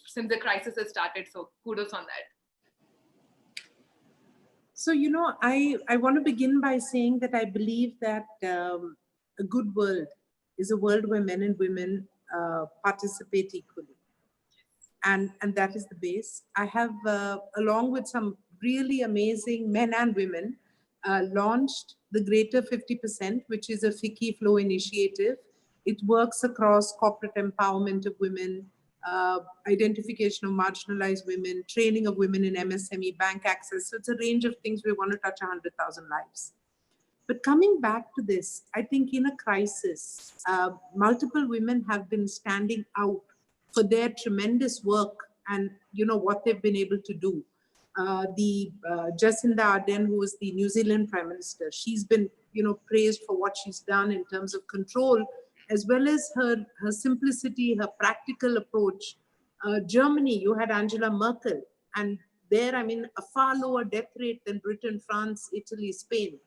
since the crisis has started. So kudos on that. So, you know, I want to begin by saying that I believe that a good world is a world where men and women participate equally. And that is the base. I have, along with some really amazing men and women, launched the Greater 50%, which is a FICCI FLO initiative. It works across corporate empowerment of women, identification of marginalized women, training of women in MSME, bank access. So it's a range of things. We want to touch 100,000 lives. But coming back to this, I think in a crisis, multiple women have been standing out for their tremendous work and, you know, what they've been able to do. Jacinda Ardern, who was the New Zealand Prime Minister, she's been, you know, praised for what she's done in terms of control, as well as her simplicity, her practical approach. Germany, you had Angela Merkel, and there, I mean, a far lower death rate than Britain, France, Italy, Spain.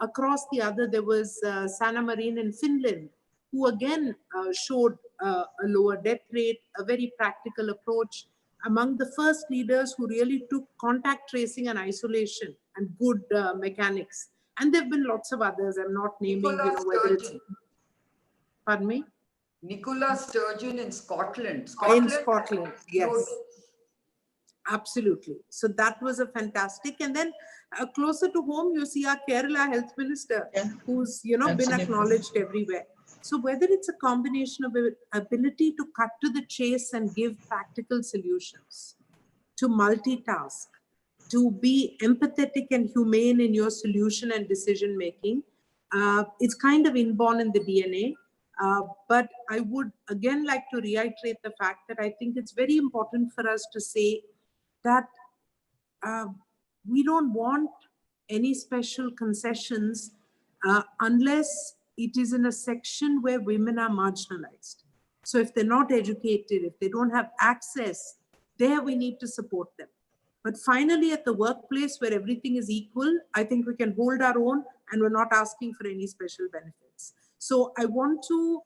Across the other, there was Sanna Marin in Finland, who again showed a lower death rate, a very practical approach, among the first leaders who really took contact tracing and isolation and good mechanics. And there have been lots of others. I'm not naming, you know, whether it's... Pardon me? Nicola Sturgeon in Scotland. In Scotland, yes. Absolutely. So that was a fantastic. And then closer to home, you see our Kerala Health Minister, who's, you know, been acknowledged everywhere. So whether it's a combination of ability to cut to the chase and give practical solutions, to multitask, to be empathetic and humane in your solution and decision making, it's kind of inborn in the DNA. But I would again like to reiterate the fact that I think it's very important for us to say that we don't want any special concessions unless it is in a section where women are marginalized. So if they're not educated, if they don't have access, there we need to support them. But finally, at the workplace where everything is equal, I think we can hold our own and we're not asking for any special benefits. So I want to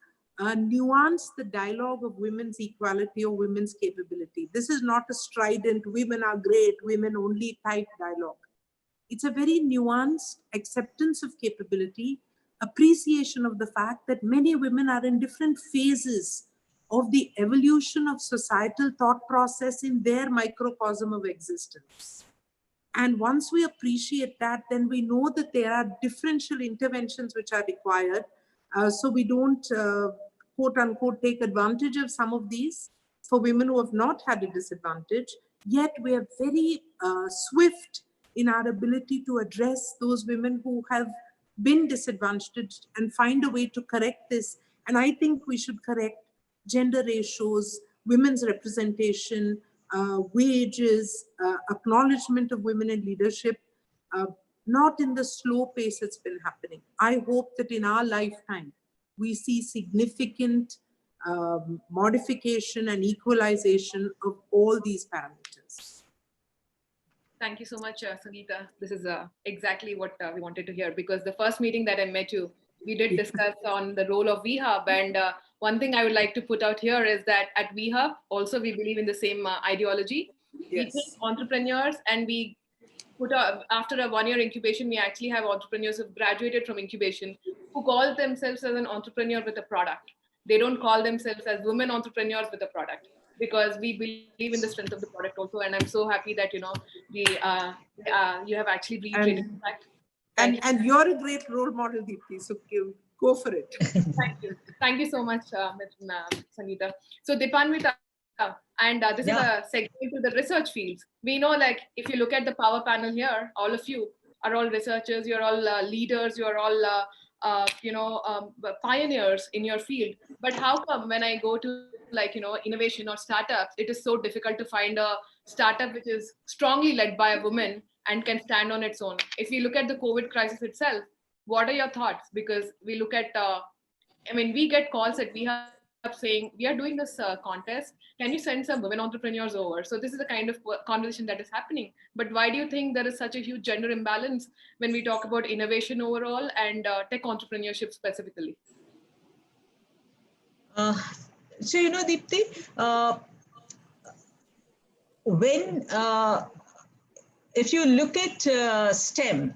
nuance the dialogue of women's equality or women's capability. This is not a strident, women are great, women only type dialogue. It's a very nuanced acceptance of capability, appreciation of the fact that many women are in different phases of the evolution of societal thought process in their microcosm of existence. And once we appreciate that, then we know that there are differential interventions which are required. So we don't, quote unquote, take advantage of some of these for women who have not had a disadvantage, yet we are very swift in our ability to address those women who have been disadvantaged and find a way to correct this. And I think we should correct gender ratios, women's representation, wages, acknowledgement of women in leadership, not in the slow pace it's been happening. I hope that in our lifetime, we see significant modification and equalization of all these parameters. Thank you so much, Sangeeta. This is exactly what we wanted to hear, because the first meeting that I met you, we did discuss on the role of VHub. And one thing I would like to put out here is that at VHub, also we believe in the same ideology. Yes. We take entrepreneurs and we put after a one-year incubation, we actually have entrepreneurs who've graduated from incubation who call themselves as an entrepreneur with a product. They don't call themselves as women entrepreneurs with a product, because we believe in the strength of the product also. And I'm so happy that, you know, you have actually reiterated that. And you're a great role model, Deepti, so go for it. Thank you. Thank you so much, Sangeeta. So Dipanvita, and this is a segment to the research fields. We know, like, if you look at the power panel here, all of you are all researchers, you're all leaders, you're all pioneers in your field. But how come when I go to, like, you know, innovation or startups, it is so difficult to find a startup which is strongly led by a woman and can stand on its own? If you look at the COVID crisis itself, what are your thoughts? Because we look at, we get calls that we have saying, we are doing this contest, can you send some women entrepreneurs over? So this is the kind of conversation that is happening. But why do you think there is such a huge gender imbalance when we talk about innovation overall and tech entrepreneurship specifically? So, Deepti, if you look at STEM,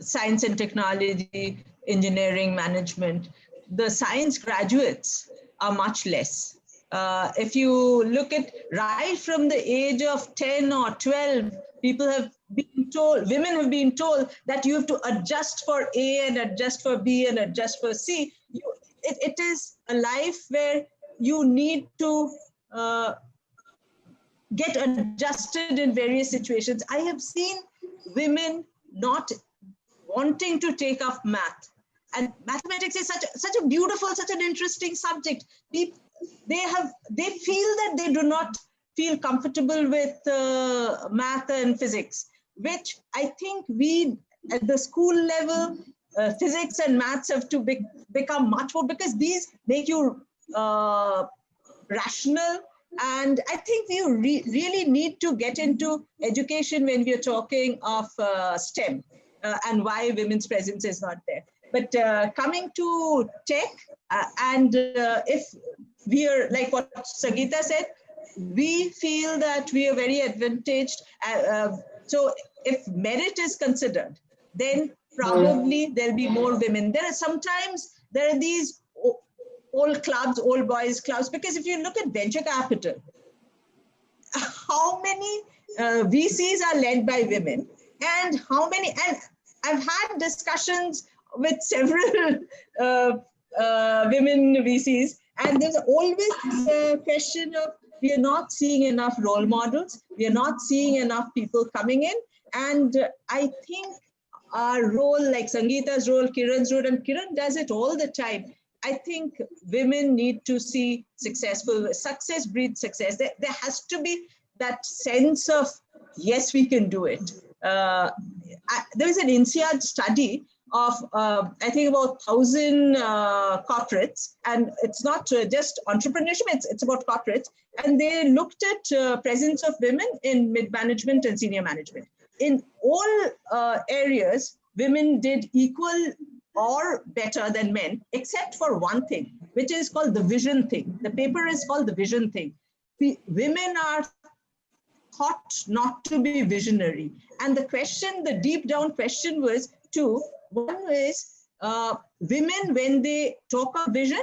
science and technology, engineering, management, the science graduates are much less. If you look at right from the age of 10 or 12, people have been told, women have been told that you have to adjust for A and adjust for B and adjust for C. It is a life where you need to get adjusted in various situations. I have seen women not wanting to take up math. And mathematics is such a beautiful, such an interesting subject. They feel that they do not feel comfortable with math and physics, which I think we at the school level, physics and maths have to become much more, because these make you rational. And I think we really need to get into education when we are talking of STEM and why women's presence is not there. But coming to tech, if we are, like what Sangeeta said, we feel that we are very advantaged. So if merit is considered, then probably there'll be more women. There are these old clubs, old boys clubs, because if you look at venture capital, how many VCs are led by women, and how many, and I've had discussions with several women VCs, and there's always a question of, we are not seeing enough role models, we are not seeing enough people coming in. And I think our role, like Sangeeta's role, Kiran's role, and Kiran does it all the time, I think women need to see success breeds success. There has to be that sense of, yes, we can do it. There was an INSEAD study of, I think, about 1,000 corporates, and it's not just entrepreneurship, it's about corporates. And they looked at presence of women in mid-management and senior management. In all areas, women did equal or better than men, except for one thing, which is called the vision thing. The paper is called the vision thing. Women are thought not to be visionary. And the deep down question was two. One is, women, when they talk of vision,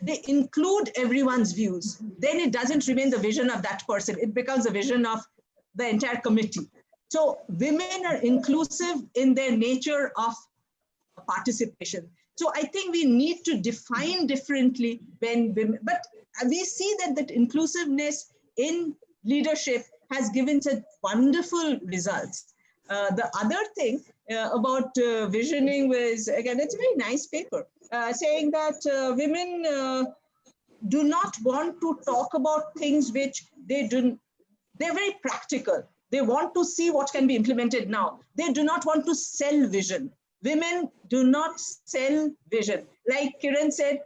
they include everyone's views. Then it doesn't remain the vision of that person. It becomes the vision of the entire committee. So women are inclusive in their nature of participation. So I think we need to define differently when women, but we see that inclusiveness in leadership has given such wonderful results. The other thing about visioning was, again, it's a very nice paper, saying that women do not want to talk about things which they're very practical. They want to see what can be implemented now. They do not want to sell vision. Women do not sell vision. Like Kiran said,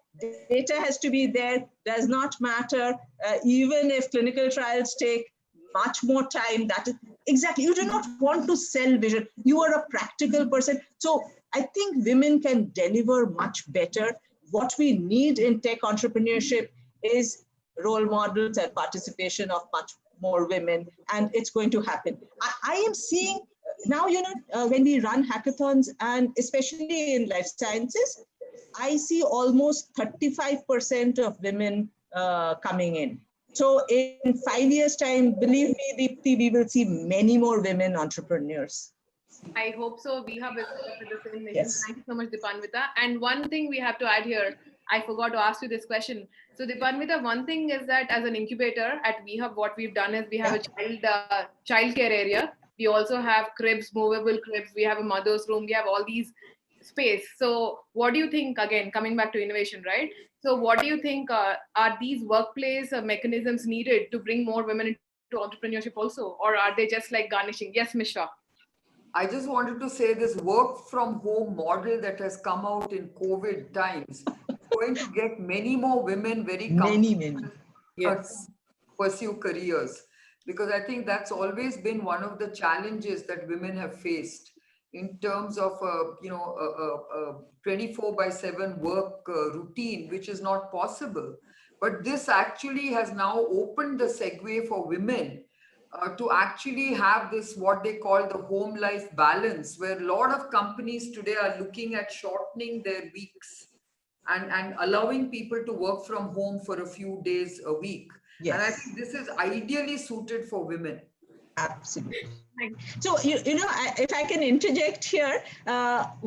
data has to be there, does not matter, even if clinical trials take much more time. That is exactly, you do not want to sell vision. You are a practical person. So I think women can deliver much better. What we need in tech entrepreneurship is role models and participation of much more women, and it's going to happen. I am seeing now, when we run hackathons, and especially in life sciences, I see almost 35% of women coming in. So in 5 years' time, believe me, Deepti, we will see many more women entrepreneurs. I hope so. We have the same mission. Yes. Thank you so much, Dipanvita. And one thing we have to add here, I forgot to ask you this question. So Dipanvita, one thing is that as an incubator at WeHub, what we've done is we have a childcare area. We also have cribs, movable cribs. We have a mother's room. We have all these space. So what do you think, again, coming back to innovation, right? So what do you think are these workplace mechanisms needed to bring more women into entrepreneurship also? Or are they just like garnishing? Yes, Mishra. I just wanted to say this work from home model that has come out in COVID times going to get many more women very Many, comfortable many. Yes. pursue careers, because I think that's always been one of the challenges that women have faced in terms of a 24/7 work routine, which is not possible. But this actually has now opened the segue for women to actually have this, what they call the home life balance, where a lot of companies today are looking at shortening their weeks and allowing people to work from home for a few days a week. Yes. And I think this is ideally suited for women. Absolutely. So, if I can interject here,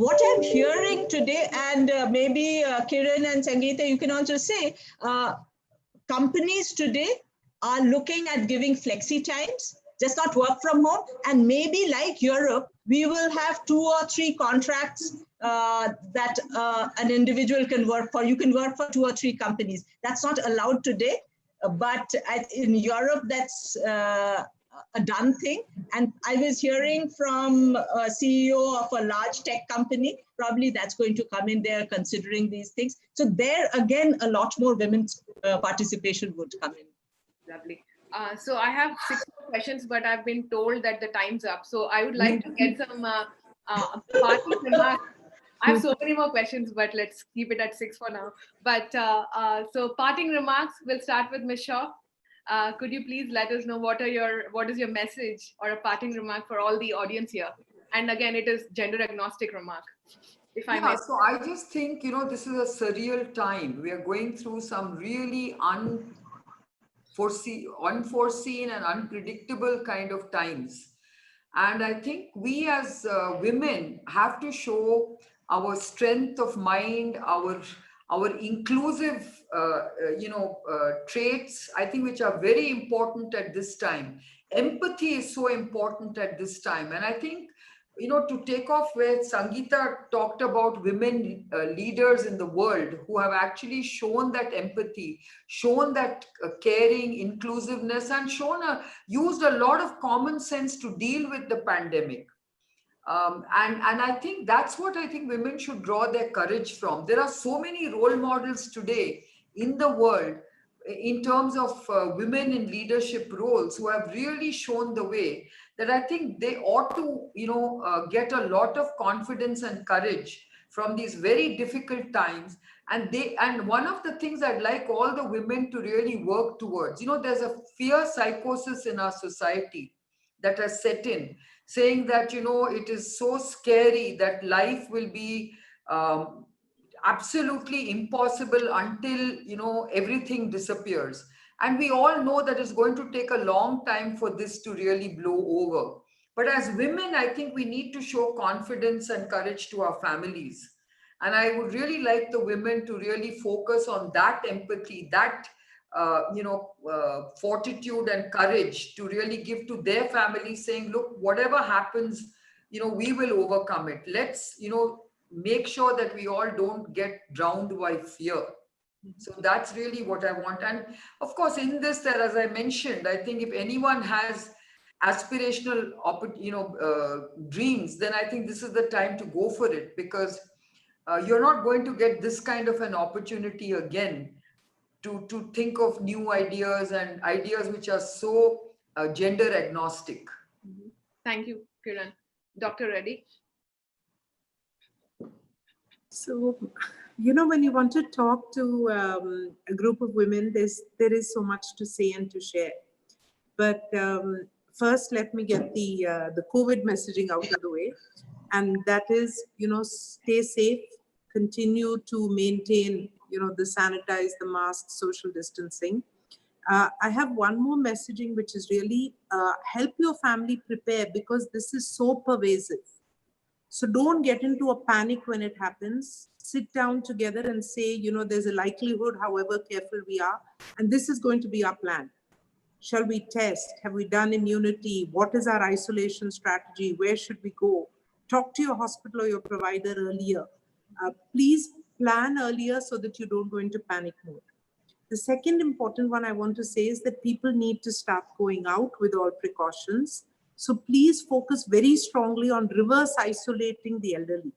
what I'm hearing today, and maybe Kiran and Sangeeta, you can also say, companies today are looking at giving flexi times, just not work from home. And maybe like Europe, we will have 2 or 3 contracts that an individual can work for. You can work for 2 or 3 companies. That's not allowed today. But in Europe, that's a done thing. And I was hearing from a CEO of a large tech company, probably that's going to come in there considering these things. So there, again, a lot more women's participation would come in. Lovely. So I have 6 more questions, but I've been told that the time's up. So I would like to get some parting remarks. I have so many more questions, but let's keep it at 6 for now. But so parting remarks, we'll start with Ms. Shaw. Could you please let us know what is your message or a parting remark for all the audience here? And again, it is gender agnostic remark, if I may. So I just think, this is a surreal time. We are going through some really unforeseen and unpredictable kind of times. And I think we as women have to show our strength of mind, our inclusive, traits, I think, which are very important at this time. Empathy is so important at this time. And I think, to take off where Sangeeta talked about women leaders in the world who have actually shown that empathy, shown that caring, inclusiveness, and used a lot of common sense to deal with the pandemic. And I think that's what I think women should draw their courage from. There are so many role models today in the world in terms of women in leadership roles who have really shown the way, that I think they ought to, get a lot of confidence and courage from these very difficult times. And one of the things I'd like all the women to really work towards, there's a fear psychosis in our society that has set in, saying that, it is so scary that life will be absolutely impossible until, everything disappears. And we all know that it's going to take a long time for this to really blow over. But as women, I think we need to show confidence and courage to our families. And I would really like the women to really focus on that empathy, that fortitude and courage to really give to their families, saying, look, whatever happens, we will overcome it. Let's, make sure that we all don't get drowned by fear. So that's really what I want. And of course, in this, there, as I mentioned, I think if anyone has aspirational, dreams, then I think this is the time to go for it, because you're not going to get this kind of an opportunity again to think of new ideas and ideas which are so gender agnostic. Thank you, Kiran. Dr. Reddy. So, when you want to talk to a group of women, there is so much to say and to share. But first, let me get the COVID messaging out of the way. And that is, stay safe, continue to maintain, the sanitize, the mask, social distancing. I have one more messaging, which is really help your family prepare, because this is so pervasive. So don't get into a panic when it happens. Sit down together and say, there's a likelihood, however careful we are, and this is going to be our plan. Shall we test? Have we done immunity? What is our isolation strategy? Where should we go? Talk to your hospital or your provider earlier. Please plan earlier so that you don't go into panic mode. The second important one I want to say is that people need to start going out with all precautions. So please focus very strongly on reverse isolating the elderly.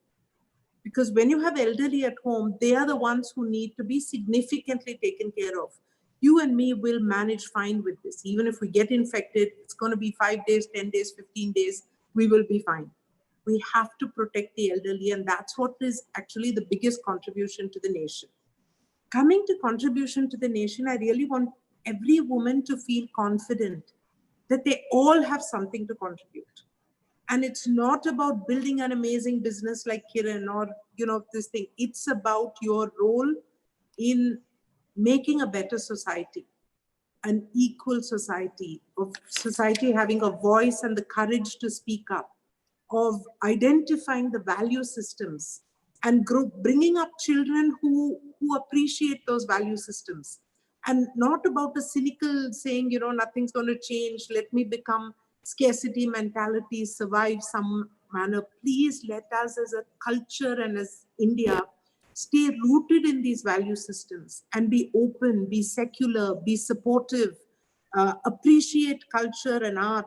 Because when you have elderly at home, they are the ones who need to be significantly taken care of. You and me will manage fine with this. Even if we get infected, it's going to be 5 days, 10 days, 15 days, we will be fine. We have to protect the elderly, and that's what is actually the biggest contribution to the nation. Coming to contribution to the nation, I really want every woman to feel confident that they all have something to contribute. And it's not about building an amazing business like Kiran or, this thing. It's about your role in making a better society, an equal society, of society having a voice and the courage to speak up, of identifying the value systems and bringing up children who appreciate those value systems, and not about a cynical saying, nothing's going to change, let me become scarcity mentality, survive some manner. Please let us as a culture and as India stay rooted in these value systems and be open, be secular, be supportive, appreciate culture and art.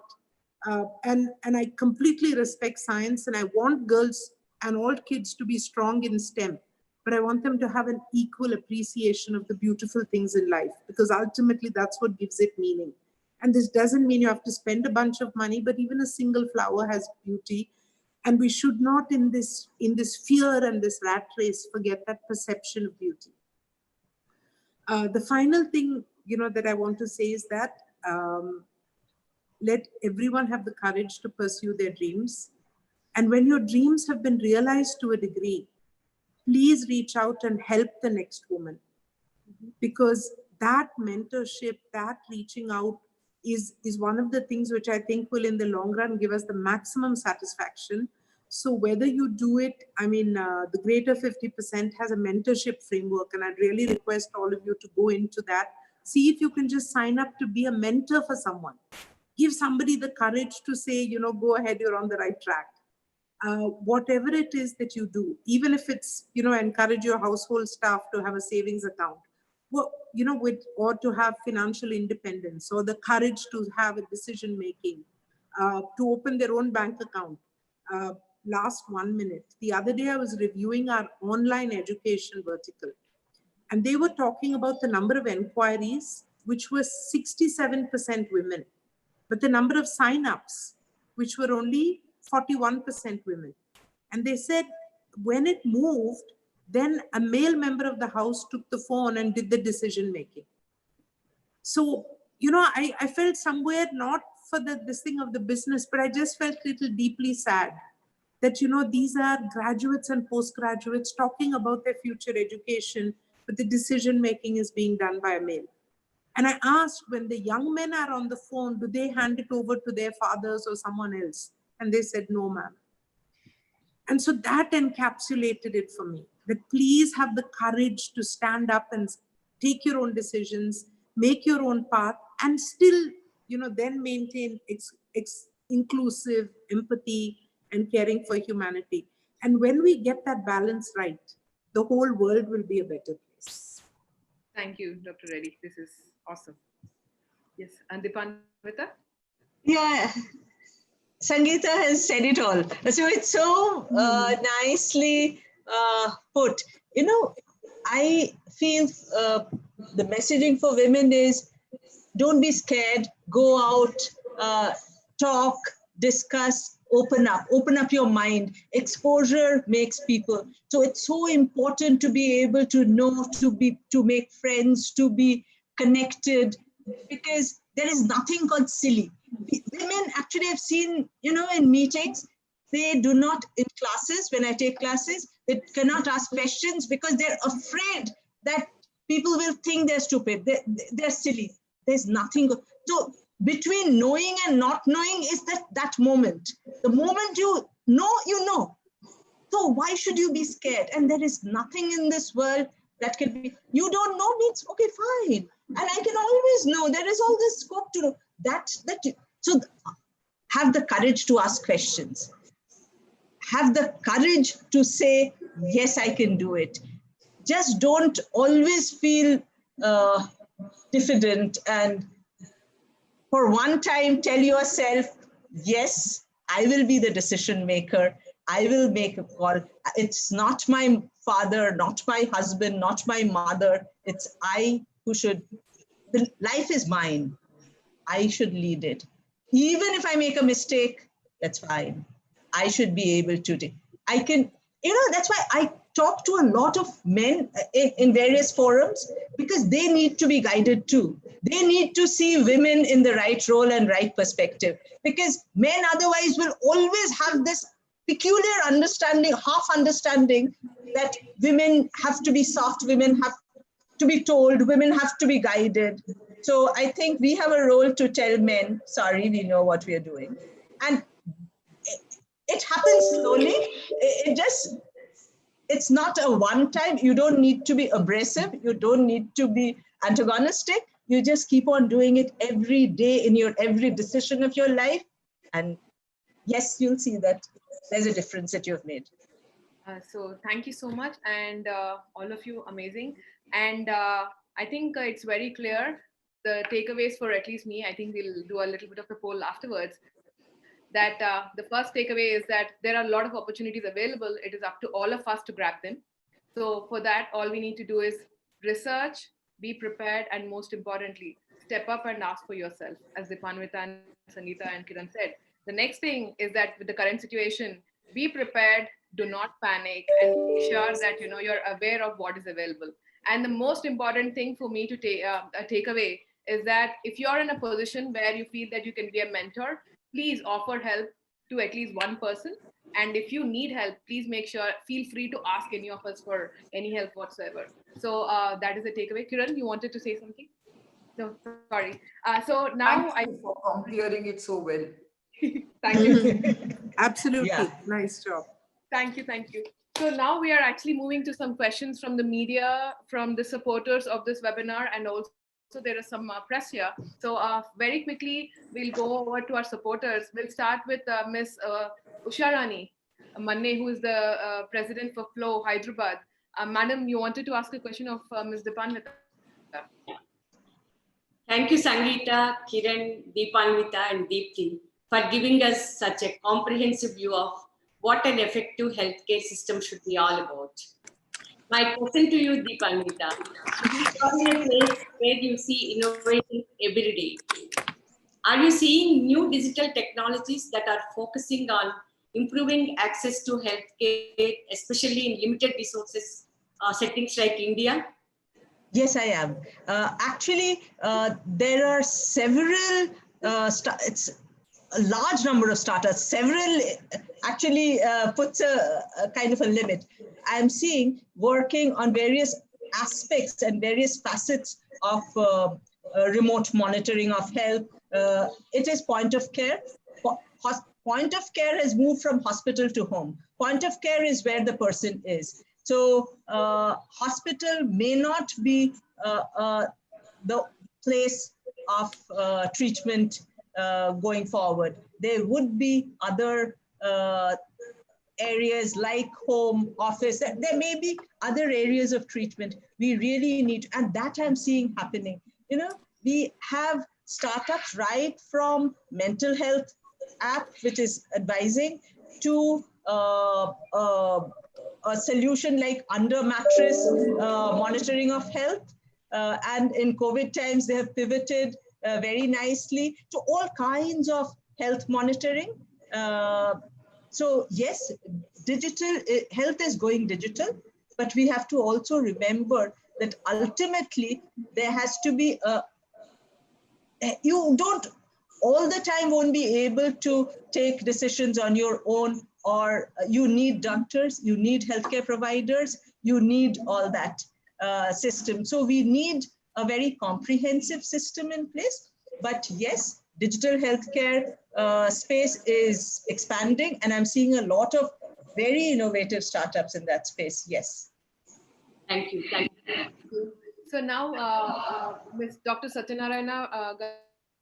And I completely respect science, and I want girls and all kids to be strong in STEM, but I want them to have an equal appreciation of the beautiful things in life, because ultimately that's what gives it meaning. And this doesn't mean you have to spend a bunch of money, but even a single flower has beauty. And we should not, in this fear and this rat race, forget that perception of beauty. The final thing, that I want to say is that let everyone have the courage to pursue their dreams. And when your dreams have been realized to a degree, please reach out and help the next woman. Because that mentorship, that reaching out is one of the things which I think will in the long run give us the maximum satisfaction. So whether you do it, the Greater 50% has a mentorship framework, and I'd really request all of you to go into that. See if you can just sign up to be a mentor for someone. Give somebody the courage to say, go ahead, you're on the right track. Whatever it is that you do, even if it's, encourage your household staff to have a savings account, or to have financial independence, or the courage to have a decision making, to open their own bank account. Last 1 minute, the other day I was reviewing our online education vertical, and they were talking about the number of enquiries, which was 67% women, but the number of sign-ups, which were only 41% women. And they said when it moved, then a male member of the house took the phone and did the decision making. So, I felt somewhere, not for this thing of the business, but I just felt a little deeply sad that, these are graduates and postgraduates talking about their future education, but the decision making is being done by a male. And I asked, when the young men are on the phone, do they hand it over to their fathers or someone else? And they said, no, ma'am. And so that encapsulated it for me, that please have the courage to stand up and take your own decisions, make your own path, and still, then maintain inclusive empathy and caring for humanity. And when we get that balance right, the whole world will be a better place. Thank you, Dr. Reddy. This is awesome. Yes, and Dipanvita? Yeah, Sangeeta has said it all. So it's so nicely put. I feel the messaging for women is, don't be scared, go out, talk, discuss, open up your mind. Exposure makes people. So it's so important to be able to know, to make friends, to be connected, because there is nothing called silly. Women actually have seen, in meetings, they do not, in classes, when I take classes, they cannot ask questions because they're afraid that people will think they're stupid, they're silly. There's nothing. So between knowing and not knowing is that moment. The moment you know. So why should you be scared? And there is nothing in this world that can be, you don't know means, okay, fine. And I can always know, there is all this scope to know so have the courage to ask questions. Have the courage to say, yes, I can do it. Just don't always feel diffident, and for one time tell yourself, yes, I will be the decision maker. I will make a call. It's not my father, not my husband, not my mother. It's I who should, the life is mine. I should lead it. Even if I make a mistake, that's fine. I should be able to take. I can, that's why I talk to a lot of men in various forums, because they need to be guided too. They need to see women in the right role and right perspective, because men otherwise will always have this peculiar understanding, half understanding, that women have to be soft, women have to be told, women have to be guided. So I think we have a role to tell men, sorry, we know what we are doing. And it happens slowly. It's not a one time. You don't need to be abrasive. You don't need to be antagonistic. You just keep on doing it every day in your every decision of your life. And yes, you'll see that there's a difference that you've made. So thank you so much. And all of you, amazing. And I think it's very clear, the takeaways for at least me, I think we'll do a little bit of the poll afterwards, that the first takeaway is that there are a lot of opportunities available. It is up to all of us to grab them. So for that, all we need to do is research, be prepared, and most importantly, step up and ask for yourself, as Dipanvita and Sangeeta and Kiran said. The next thing is that with the current situation, be prepared, do not panic, and make sure that you're aware of what is available. And the most important thing for me to take away is that if you're in a position where you feel that you can be a mentor, please offer help to at least one person. And if you need help, please feel free to ask any of us for any help whatsoever. So that is the takeaway. Kiran, you wanted to say something? No, sorry. So now Thank you for clearing it so well. Thank you. Absolutely. Yeah. Nice job. Thank you. So now we are actually moving to some questions from the media, from the supporters of this webinar, and also there is some press here. So very quickly, we'll go over to our supporters. We'll start with Ms. Usharani Manne, who is the president for FLO Hyderabad. Madam, you wanted to ask a question of Ms. Dipanvita. Thank you, Sangeeta, Kiran, Dipanvita, and Deepti, for giving us such a comprehensive view of what an effective healthcare system should be all about. My question to you, Dipanvita, you are in a place where you see innovation every day. Are you seeing new digital technologies that are focusing on improving access to healthcare, especially in limited resources settings like India? Yes, I am. Actually, there are several, it's a large number of startups. Several actually puts a kind of a limit. I'm seeing working on various aspects and various facets of remote monitoring of health. It is point of care. Point of care has moved from hospital to home. Point of care is where the person is. So hospital may not be the place of treatment going forward. There would be other areas like home, office. There may be other areas of treatment. We really need, and that I'm seeing happening. We have startups right from mental health app, which is advising, to a solution like under mattress monitoring of health. And in COVID times, they have pivoted very nicely to all kinds of health monitoring. So yes, digital health is going digital, but we have to also remember that ultimately there has to be you don't all the time won't be able to take decisions on your own, or you need doctors, you need healthcare providers, you need all that system. So we need a very comprehensive system in place. But yes, digital healthcare space is expanding, and I'm seeing a lot of very innovative startups in that space. Yes. Thank you. So now, Ms. Dr. Satyanarayana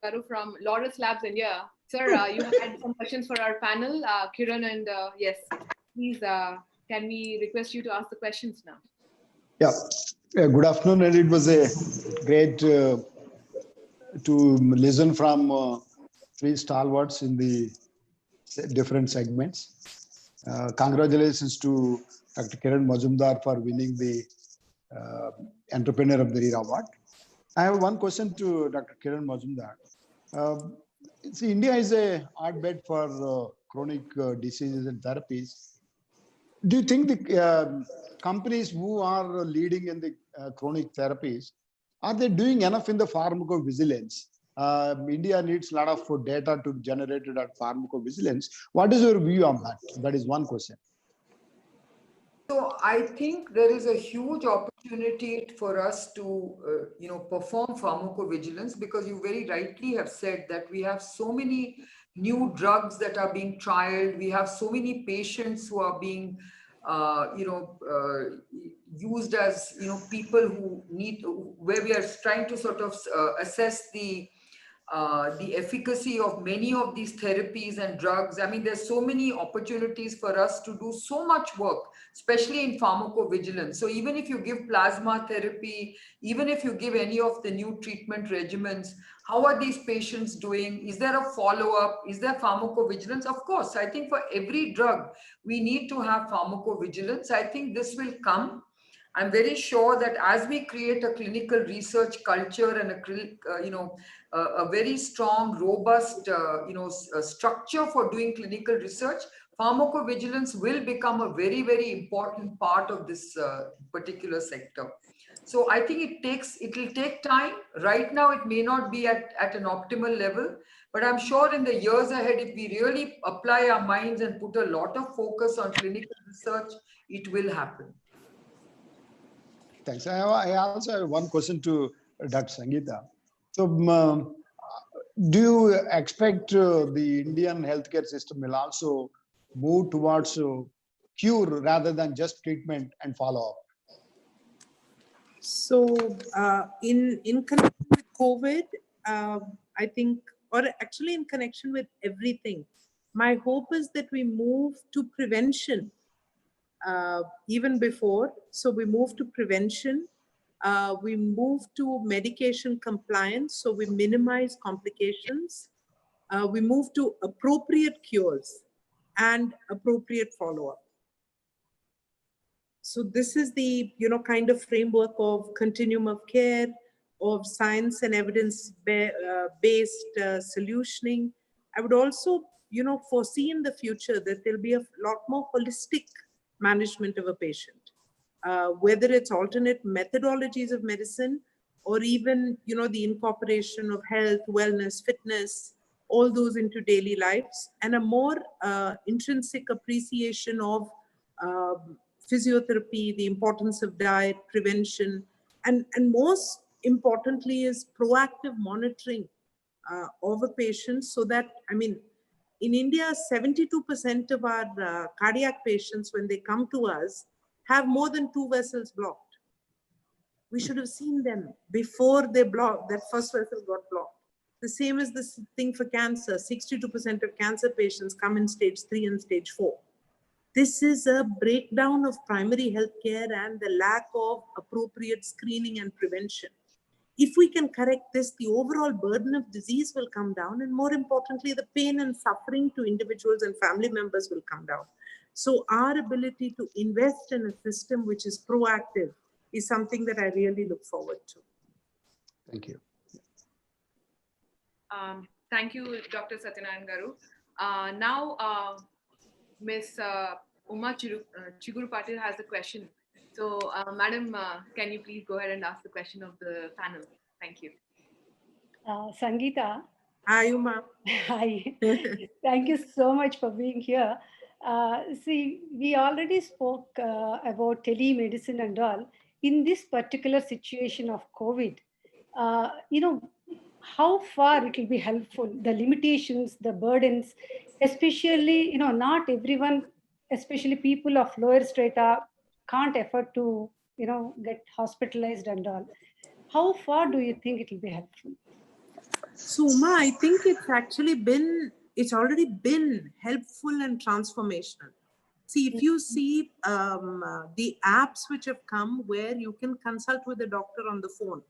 Garu from Laurus Labs India. Sir, you had some questions for our panel, Kiran, and yes, please, can we request you to ask the questions now? Yeah, good afternoon, and it was a great to listen from three stalwarts in the different segments. Congratulations to Dr. Kiran Majumdar for winning the Entrepreneur of the Year award. I have one question to Dr. Kiran Majumdar. See, India is a hotbed for chronic diseases and therapies. Do you think the companies who are leading in the chronic therapies, are they doing enough in the pharmacovigilance? India needs a lot of data to generate that pharmacovigilance. What is your view on that? That is one question. So I think there is a huge opportunity for us to, perform pharmacovigilance, because you very rightly have said that we have so many new drugs that are being trialed. We have so many patients who are being, used as, people who need, where we are trying to sort of assess the efficacy of many of these therapies and drugs. I mean, there's so many opportunities for us to do so much work, especially in pharmacovigilance. So even if you give plasma therapy, even if you give any of the new treatment regimens, how are these patients doing? Is there a follow-up? Is there pharmacovigilance? Of course, I think for every drug, we need to have pharmacovigilance. I think this will come. I'm very sure that as we create a clinical research culture and a very strong, robust, structure for doing clinical research, pharmacovigilance will become a very, very important part of this particular sector. So I think it will take time. Right now, it may not be at an optimal level, but I'm sure in the years ahead, if we really apply our minds and put a lot of focus on clinical research, it will happen. Thanks. I also have one question to Dr. Sangeeta. So, do you expect the Indian healthcare system will also move towards cure rather than just treatment and follow-up? So in connection with COVID, I think, or actually in connection with everything, my hope is that we move to prevention even before. So we move to prevention. We move to medication compliance, so we minimize complications. We move to appropriate cures and appropriate follow-up. So this is the kind of framework of continuum of care, of science and evidence-based solutioning. I would also foresee in the future that there'll be a lot more holistic management of a patient. Whether it's alternate methodologies of medicine, or even the incorporation of health, wellness, fitness, all those into daily lives, and a more intrinsic appreciation of physiotherapy, the importance of diet, prevention, and most importantly is proactive monitoring of a patient, so that, I mean, in India, 72% of our cardiac patients, when they come to us, have more than 2 vessels blocked. We should have seen them before they blocked, that first vessel got blocked. The same is this thing for cancer. 62% of cancer patients come in stage 3 and stage 4. This is a breakdown of primary healthcare and the lack of appropriate screening and prevention. If we can correct this, the overall burden of disease will come down, and more importantly, the pain and suffering to individuals and family members will come down. So our ability to invest in a system which is proactive is something that I really look forward to. Thank you. Thank you, Dr. Satyanarayan Garu. Now, Ms. Uma Chiguru Patil has a question. So, Madam, can you please go ahead and ask the question of the panel? Thank you. Sangeeta. Hi, Uma. Hi. Thank you so much for being here. See, we already spoke about telemedicine and all. In this particular situation of COVID, how far it will be helpful, the limitations, the burdens, especially, not everyone, especially people of lower strata, can't afford to, get hospitalized and all. How far do you think it will be helpful? So, Uma, I think it's already been helpful and transformational. See, if you see the apps which have come where you can consult with a doctor on the phone,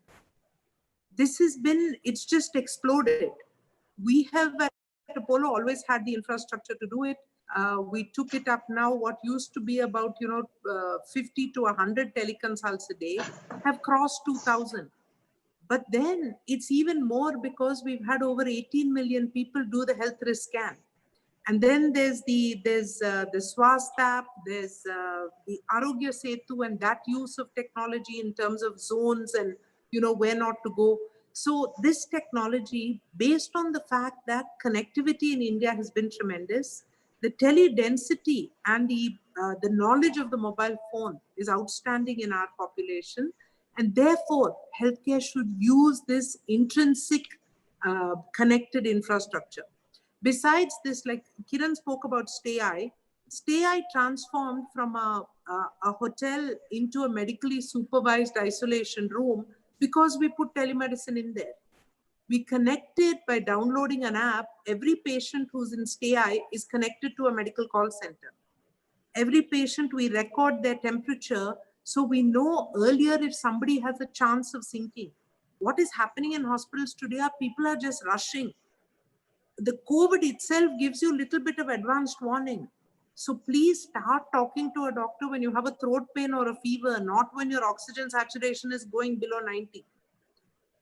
it's just exploded. We have at Apollo always had the infrastructure to do it. We took it up now. What used to be about 50 to 100 teleconsults a day have crossed 2,000. But then it's even more because we've had over 18 million people do the health risk scan. And then there's the Swast app, there's the Arogya Setu, and that use of technology in terms of zones and where not to go. So this technology, based on the fact that connectivity in India has been tremendous, the tele density and the knowledge of the mobile phone is outstanding in our population, and therefore healthcare should use this intrinsic connected infrastructure. Besides this, like Kiran spoke about Stay transformed from a hotel into a medically supervised isolation room because we put telemedicine in there. We connected by downloading an app. Every patient who's in Stay is connected to a medical call center. Every patient, we record their temperature, so we know earlier if somebody has a chance of sinking. What is happening in hospitals today are people are just rushing. The COVID itself gives you a little bit of advanced warning. So please start talking to a doctor when you have a throat pain or a fever, not when your oxygen saturation is going below 90.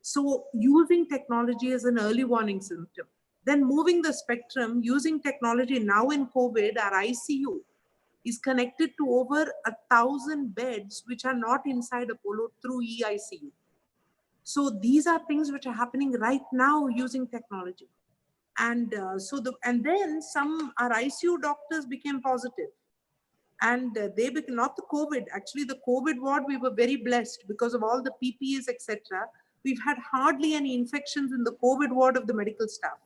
So using technology as an early warning symptom. Then moving the spectrum, using technology now in COVID, our ICU is connected to over 1,000 beds which are not inside Apollo through eICU. So these are things which are happening right now using technology. And then our ICU doctors became positive, and they became not the COVID. Actually, the COVID ward, we were very blessed because of all the PPEs, etc. We've had hardly any infections in the COVID ward of the medical staff.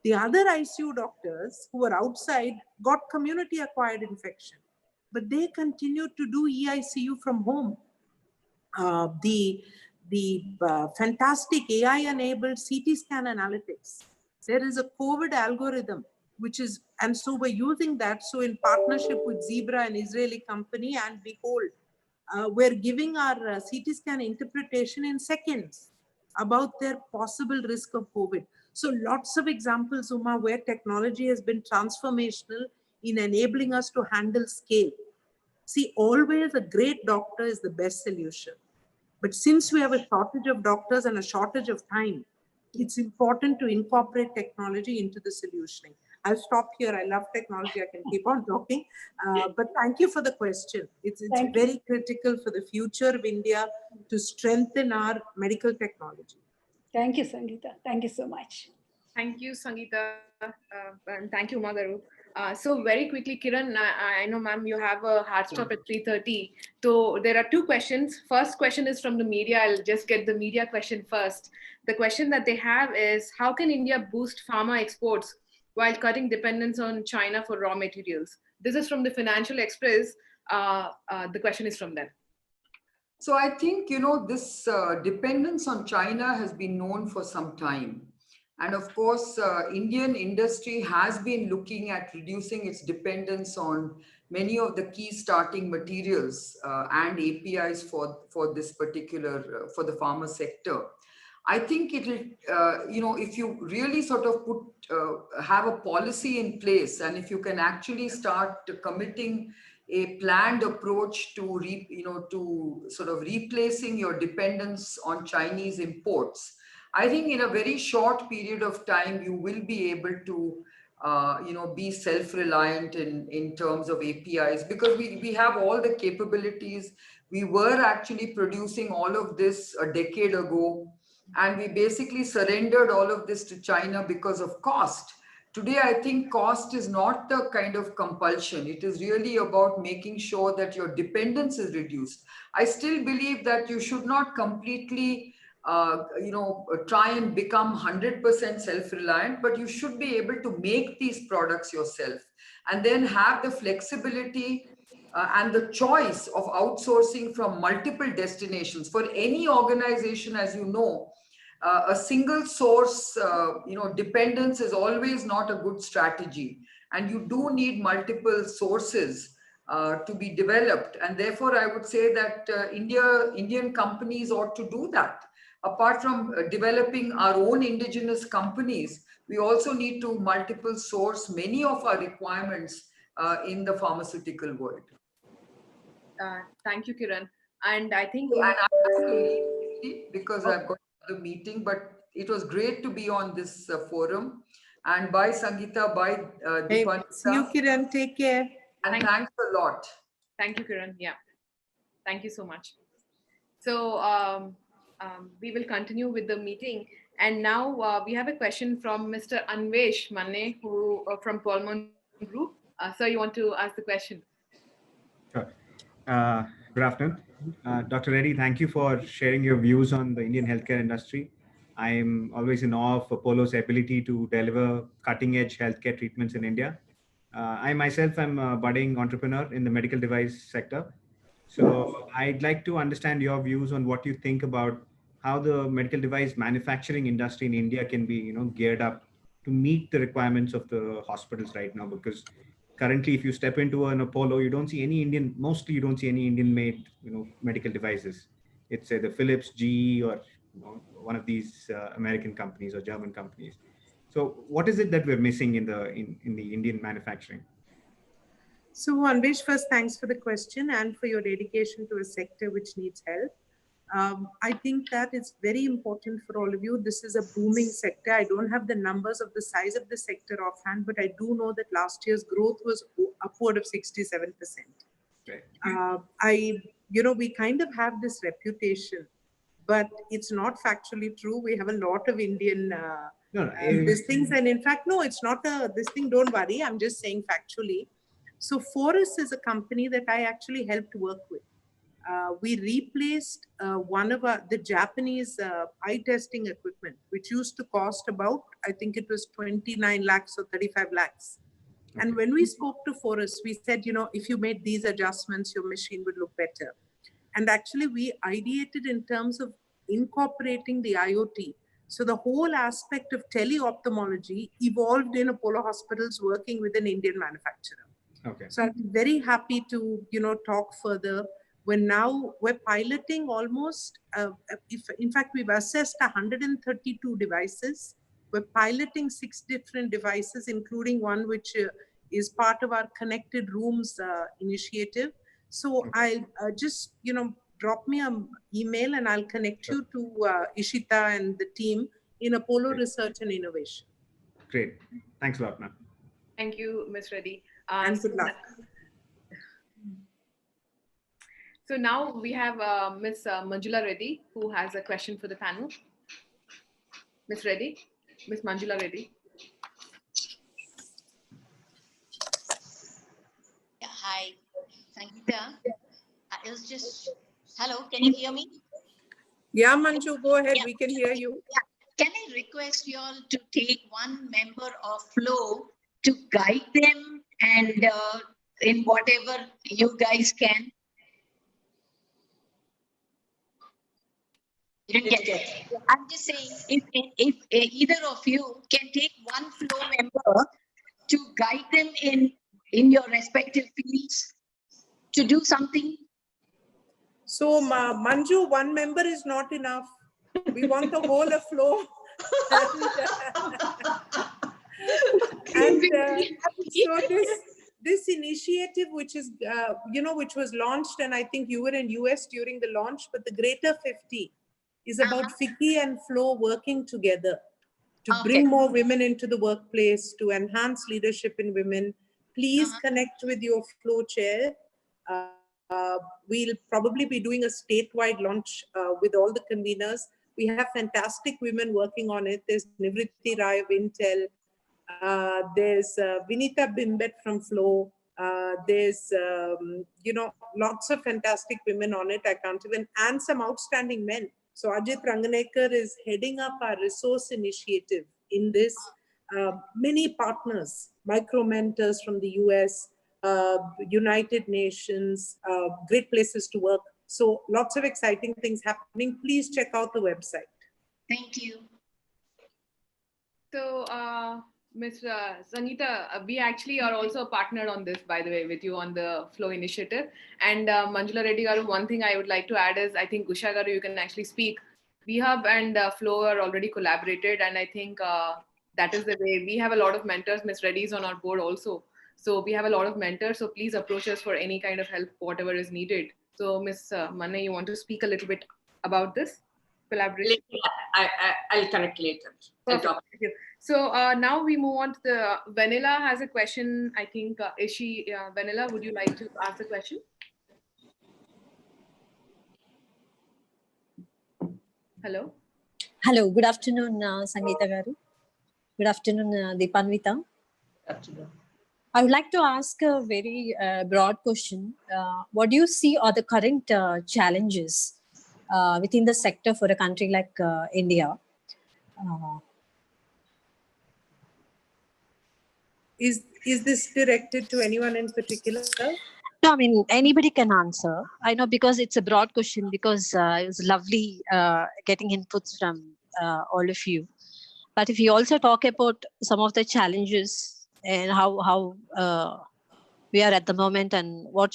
The other ICU doctors who were outside got community-acquired infection, but they continued to do eICU from home. The fantastic AI-enabled CT scan analytics. There is a COVID algorithm, and so we're using that. So in partnership with Zebra, an Israeli company, and Behold, we're giving our CT scan interpretation in seconds about their possible risk of COVID. So lots of examples, Uma, where technology has been transformational in enabling us to handle scale. See, always a great doctor is the best solution. But since we have a shortage of doctors and a shortage of time, it's important to incorporate technology into the solutioning. I'll stop here. I love technology. I can keep on talking. But thank you for the question. It's very critical for the future of India to strengthen our medical technology. Thank you, Sangeeta. Thank you so much. Thank you, Sangeeta. And thank you, Magaru. So very quickly, Kiran, I know, ma'am, you have a hard stop at 3:30. So there are two questions. First question is from the media. I'll just get the media question first. The question that they have is, how can India boost pharma exports while cutting dependence on China for raw materials? This is from the Financial Express. The question is from them. So I think, this dependence on China has been known for some time. And of course, Indian industry has been looking at reducing its dependence on many of the key starting materials and APIs for this particular, for the pharma sector. I think it'll, if you really sort of have a policy in place, and if you can actually start committing a planned approach to sort of replacing your dependence on Chinese imports, I think in a very short period of time, you will be able to, be self-reliant in terms of APIs, because we have all the capabilities. We were actually producing all of this a decade ago, and we basically surrendered all of this to China because of cost. Today, I think cost is not the kind of compulsion. It is really about making sure that your dependence is reduced. I still believe that you should not completely try and become 100% self-reliant, but you should be able to make these products yourself and then have the flexibility and the choice of outsourcing from multiple destinations. For any organization, as you know, a single source, dependence is always not a good strategy. And you do need multiple sources to be developed. And therefore, I would say that Indian companies ought to do that. apart from developing our own indigenous companies, we also need to multiple source many of our requirements in the pharmaceutical world. Thank you, Kiran. And I think And I have to leave because I've got the meeting, but it was great to be on this forum. And bye, Sangeeta, bye, Hey, Deepanita. see you, Kiran. Take care. And thanks a lot. Thank you, Kiran. Yeah. Thank you so much. So we will continue with the meeting. And now we have a question from Mr. Anvesh Manne, who from Polmon Group. Sir, you want to ask the question? Sure. Good afternoon. Dr. Reddy, thank you for sharing your views on the Indian healthcare industry. I'm always in awe of Apollo's ability to deliver cutting-edge healthcare treatments in India. I myself am a budding entrepreneur in the medical device sector. So I'd like to understand your views on what you think about how the medical device manufacturing industry in India can be, geared up to meet the requirements of the hospitals right now. Because currently, if you step into an Apollo, you don't see any Indian. Mostly, you don't see any Indian-made, medical devices. It's the Philips, GE, or one of these American companies or German companies. So, what is it that we're missing in the Indian manufacturing? So Anvesh, first, thanks for the question and for your dedication to a sector which needs help. I think that it's very important for all of you. This is a booming sector. I don't have the numbers of the size of the sector offhand, but I do know that last year's growth was upward of 67%. Right. We kind of have this reputation, but it's not factually true. We have a lot of Indian these things, and in fact, no, it's not this thing. Don't worry. I'm just saying factually. So Forus is a company that I actually helped work with. We replaced one of the Japanese eye testing equipment, which used to cost about, I think it was 29 lakhs or 35 lakhs. Okay. And when we spoke to Forus, we said, if you made these adjustments, your machine would look better. And actually, we ideated in terms of incorporating the IoT. So the whole aspect of teleophthalmology evolved in Apollo Hospitals working with an Indian manufacturer. Okay. So I'd be very happy to, talk further. We're piloting almost, in fact, we've assessed 132 devices. We're piloting 6 different devices, including one which is part of our connected rooms initiative. So I'll just, drop me an email and I'll connect you to Ishita and the team in Apollo Research and Innovation. Great. Thanks a lot, ma'am. Thank you, Ms. Reddy. And good luck. So now we have Ms. Manjula Reddy, who has a question for the panel. Ms. Reddy, Ms. Manjula Reddy. Yeah, hi, Sangeeta. It was just, hello, can you hear me? Yeah, Manju, go ahead. Yeah. We can hear you. Yeah. Can I request you all to take one member of FLO to guide them and in whatever you guys can? You didn't get it. I'm just saying, if either of you can take one FLO member to guide them in your respective fields to do something. So, Manju, one member is not enough. We want the whole of FLO. So this initiative, which is, which was launched, and I think you were in US during the launch, but the Greater 50 is about FICCI and FLO working together to bring more women into the workplace, to enhance leadership in women. Please connect with your FLO chair. We'll probably be doing a statewide launch with all the conveners. We have fantastic women working on it. There's Nivriti Rai of Intel. There's Vinita Bimbet from FLO. There's, lots of fantastic women on it. I can't even, and some outstanding men. So Ajit Ranganekar is heading up our resource initiative in this. Many partners, micro mentors from the US, United Nations, great places to work. So lots of exciting things happening. Please check out the website. Thank you. So, Ms. Sangeeta, we actually are also partnered on this, by the way, with you on the FLO initiative. And Manjula Reddy garu, one thing I would like to add is, I think Usha garu, you can actually speak. VHub and FLO are already collaborated, and I think that is the way. We have a lot of mentors. Ms. Reddy is on our board also. So we have a lot of mentors. So please approach us for any kind of help, whatever is needed. So Ms. Manna, you want to speak a little bit about this collaboration? I'll connect later. I'll talk. Thank you. So now we move on to the Vanilla has a question. I think, is she, Vanilla, would you like to ask the question? Hello. Hello, good afternoon, Sangeeta Garu. Good afternoon, Deepanvita. Good afternoon. I would like to ask a very broad question. What do you see are the current challenges within the sector for a country like India? Is this directed to anyone in particular? No, I mean, anybody can answer. I know because it's a broad question, because it was lovely getting inputs from all of you. But if you also talk about some of the challenges and how we are at the moment and where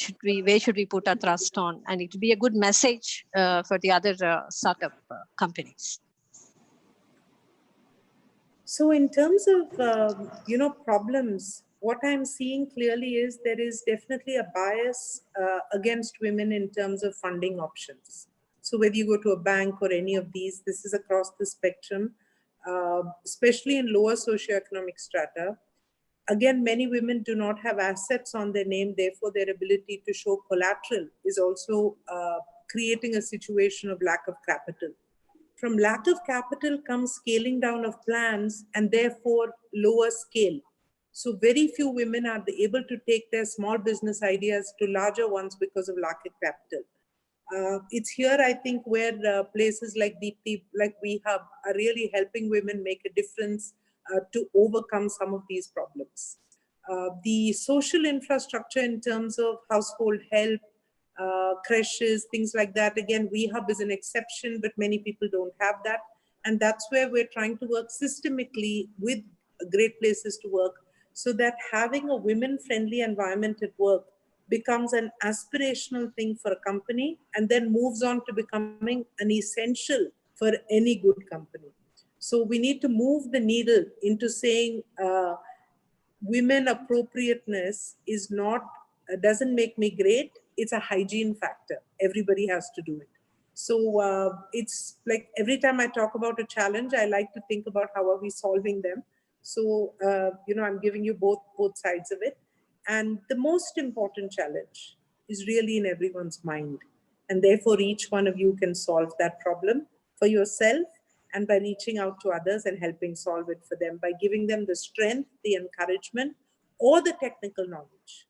should we put our thrust on, and it would be a good message for the other startup companies. So in terms of, problems, what I'm seeing clearly is there is definitely a bias against women in terms of funding options. So whether you go to a bank or any of these, this is across the spectrum, especially in lower socioeconomic strata. Again, many women do not have assets on their name, therefore their ability to show collateral is also creating a situation of lack of capital. From lack of capital comes scaling down of plans and therefore lower scale. So very few women are able to take their small business ideas to larger ones because of lack of capital. It's here, I think, where places like Deepti, like WeHub, are really helping women make a difference to overcome some of these problems. The social infrastructure in terms of household help, creches, things like that. Again, WeHub is an exception, but many people don't have that. And that's where we're trying to work systemically with great places to work, so that having a women-friendly environment at work becomes an aspirational thing for a company and then moves on to becoming an essential for any good company. So we need to move the needle into saying women appropriateness is not, doesn't make me great. It's a hygiene factor. Everybody has to do it. So it's like every time I talk about a challenge, I like to think about how are we solving them. So, I'm giving you both sides of it. And the most important challenge is really in everyone's mind. And therefore, each one of you can solve that problem for yourself and by reaching out to others and helping solve it for them, by giving them the strength, the encouragement, or the technical knowledge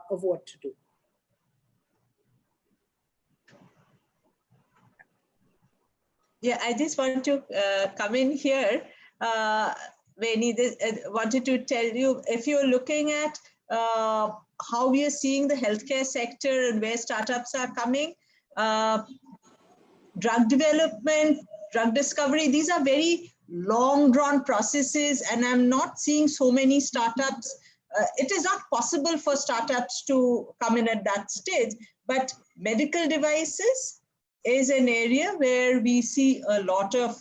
of what to do. Yeah, I just want to come in here. Veni, wanted to tell you, if you're looking at how we are seeing the healthcare sector and where startups are coming, drug development, drug discovery, these are very long drawn processes, and I'm not seeing so many startups. It is not possible for startups to come in at that stage, but medical devices is an area where we see a lot of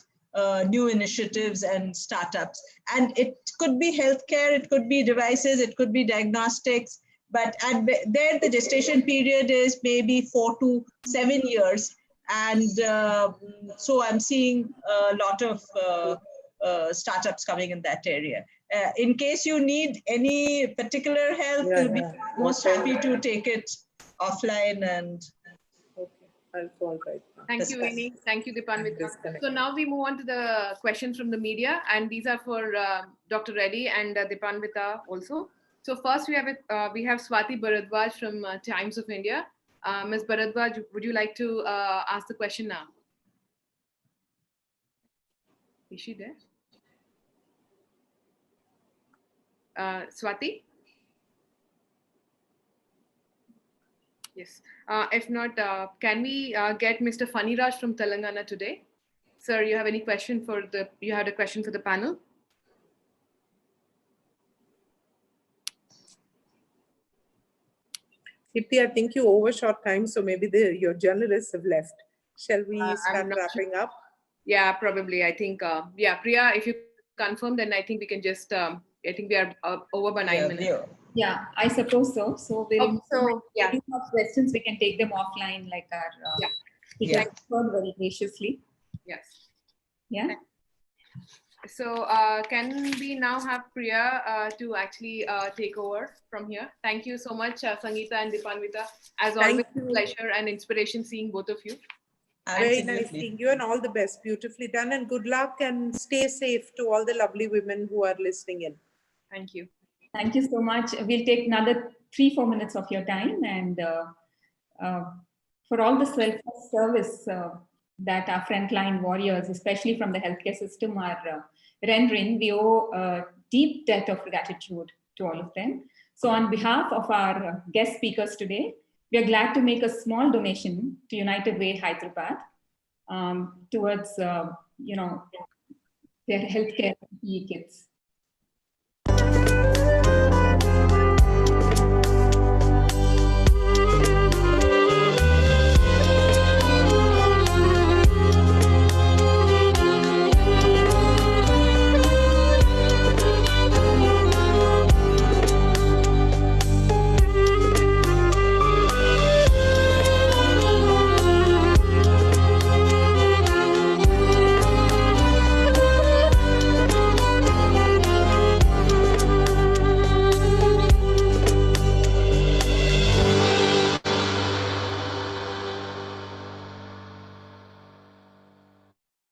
new initiatives and startups. And it could be healthcare, it could be devices, it could be diagnostics, but there the gestation period is maybe 4 to 7 years. And so I'm seeing a lot of startups coming in that area. In case you need any particular help, we'll be most happy to take it offline and I'll call right now. Thank you, Vini. Thank you, Deepanvita. So now we move on to the questions from the media, and these are for Dr. Reddy and Deepanvita also. So first we have Swati Bharadwaj from Times of India. Ms. Bharadwaj, would you like to ask the question now? Is she there? Swati? Yes. If not, can we get Mr. Faniraj from Telangana today? Sir, you have any question for you had a question for the panel? Dipti, I think you overshot time, so maybe your journalists have left. Shall we start wrapping up? Yeah, probably. I think, yeah, Priya, if you confirm, then I think we can just, I think we are over by 9 minutes. Yeah, I suppose so. So we'll, yeah. if you have questions, we can take them offline, like our speaker heard very graciously. Yes. Yeah. So can we now have Priya to actually take over from here? Thank you so much, Sangeeta and Dipanvita. As always, pleasure and inspiration seeing both of you. Very nice seeing you, and all the best. Beautifully done, and good luck, and stay safe to all the lovely women who are listening in. Thank you. Thank you so much. We'll take another 3-4 minutes of your time, and for all the self-service that our frontline warriors, especially from the healthcare system, are rendering, we owe a deep debt of gratitude to all of them. So on behalf of our guest speakers today, we are glad to make a small donation to United Way Hyderabad towards, you know, their healthcare kits.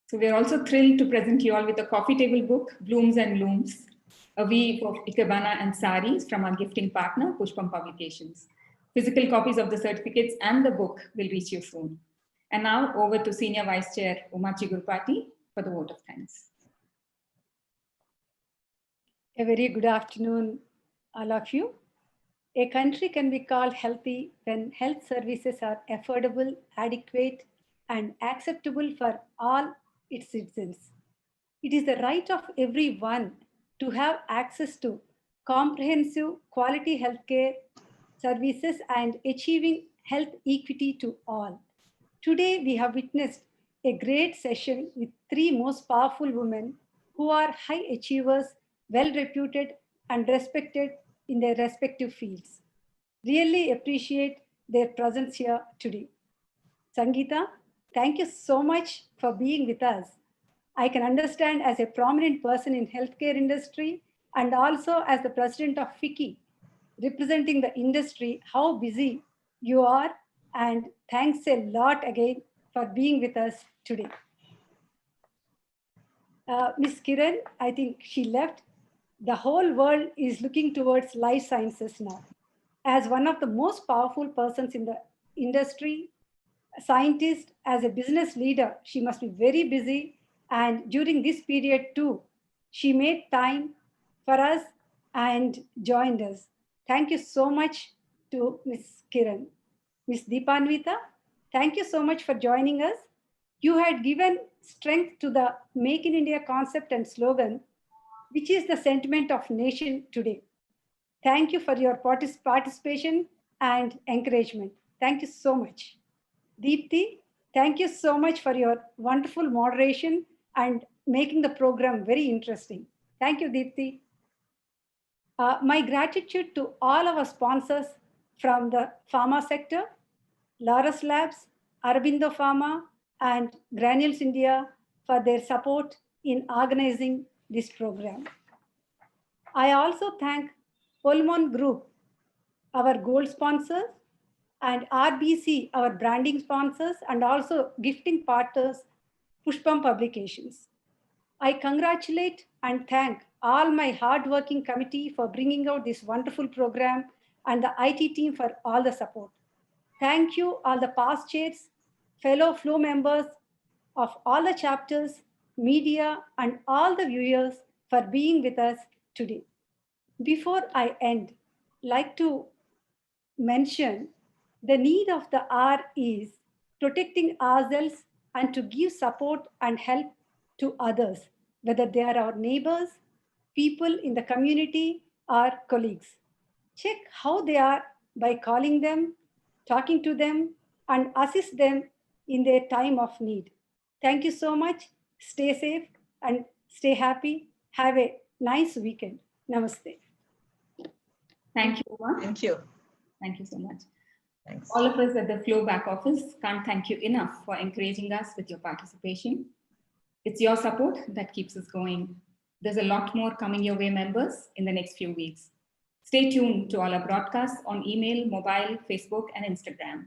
So we are also thrilled to present you all with a coffee table book, Blooms and Looms, a weave of ikebana and saris from our gifting partner, Pushpam Publications. Physical copies of the certificates and the book will reach you soon. And now over to Senior Vice Chair Umachi Gurupati for the vote of thanks. A very good afternoon, all of you. A country can be called healthy when health services are affordable, adequate, and acceptable for all its citizens. It is the right of everyone to have access to comprehensive quality healthcare services and achieving health equity to all. Today, we have witnessed a great session with 3 most powerful women who are high achievers, well reputed and respected in their respective fields. Really appreciate their presence here today. Sangeeta, thank you so much for being with us. I can understand as a prominent person in healthcare industry and also as the president of FICCI, representing the industry, how busy you are, and thanks a lot again for being with us today. Ms. Kiran, I think she left. The whole world is looking towards life sciences now. As one of the most powerful persons in the industry, a scientist, as a business leader, she must be very busy. And during this period too, she made time for us and joined us. Thank you so much to Ms. Kiran. Ms. Dipanvita, thank you so much for joining us. You had given strength to the Make in India concept and slogan, which is the sentiment of nation today. Thank you for your participation and encouragement. Thank you so much. Deepthi, thank you so much for your wonderful moderation and making the program very interesting. Thank you, Deepthi. My gratitude to all our sponsors from the pharma sector, Laurus Labs, Aurobindo Pharma, and Granules India for their support in organizing this program. I also thank Polmon Group, our gold sponsors, and RBC, our branding sponsors, and also gifting partners, Pushpam Publications. I congratulate and thank all my hardworking committee for bringing out this wonderful program and the IT team for all the support. Thank you all the past chairs, fellow FLO members of all the chapters, media, and all the viewers for being with us today. Before I end, like to mention the need of the hour is protecting ourselves and to give support and help to others, whether they are our neighbors, people in the community, or colleagues. Check how they are by calling them, talking to them, and assist them in their time of need. Thank you so much. stay safe and stay happy. Have a nice weekend. Namaste. Thank you, Uma. Thank you. Thank you so much. Thanks. All of us at the FLO back office can't thank you enough for encouraging us with your participation. It's your support that keeps us going. There's a lot more coming your way, members, in the next few weeks. Stay tuned to all our broadcasts on email, mobile, Facebook, and Instagram.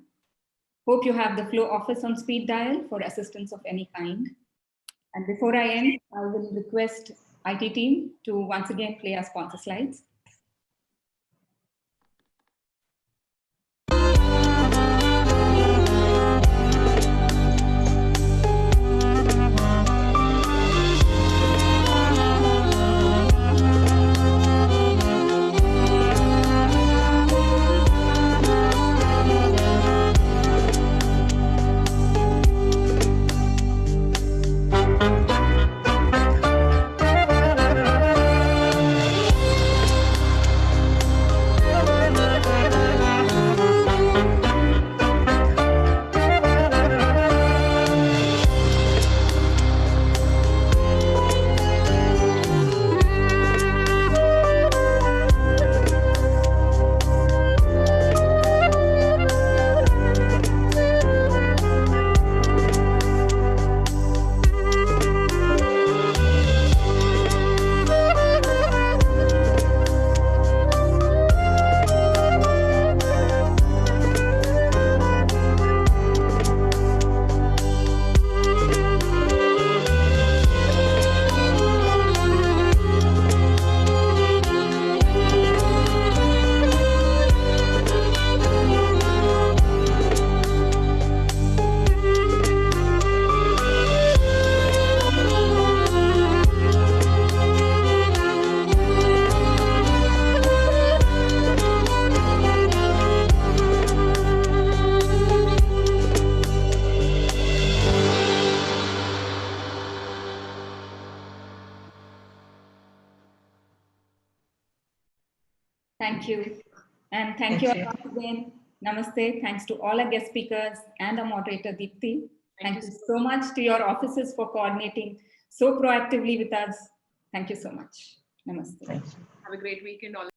Hope you have the FLO office on speed dial for assistance of any kind. And before I end, I will request IT team to once again play our sponsor slides. Thank you. And thank you once again. Namaste. Thanks to all our guest speakers and our moderator, Deepti. Thank you so much to your offices for coordinating so proactively with us. Thank you so much. Namaste. Have a great weekend, all.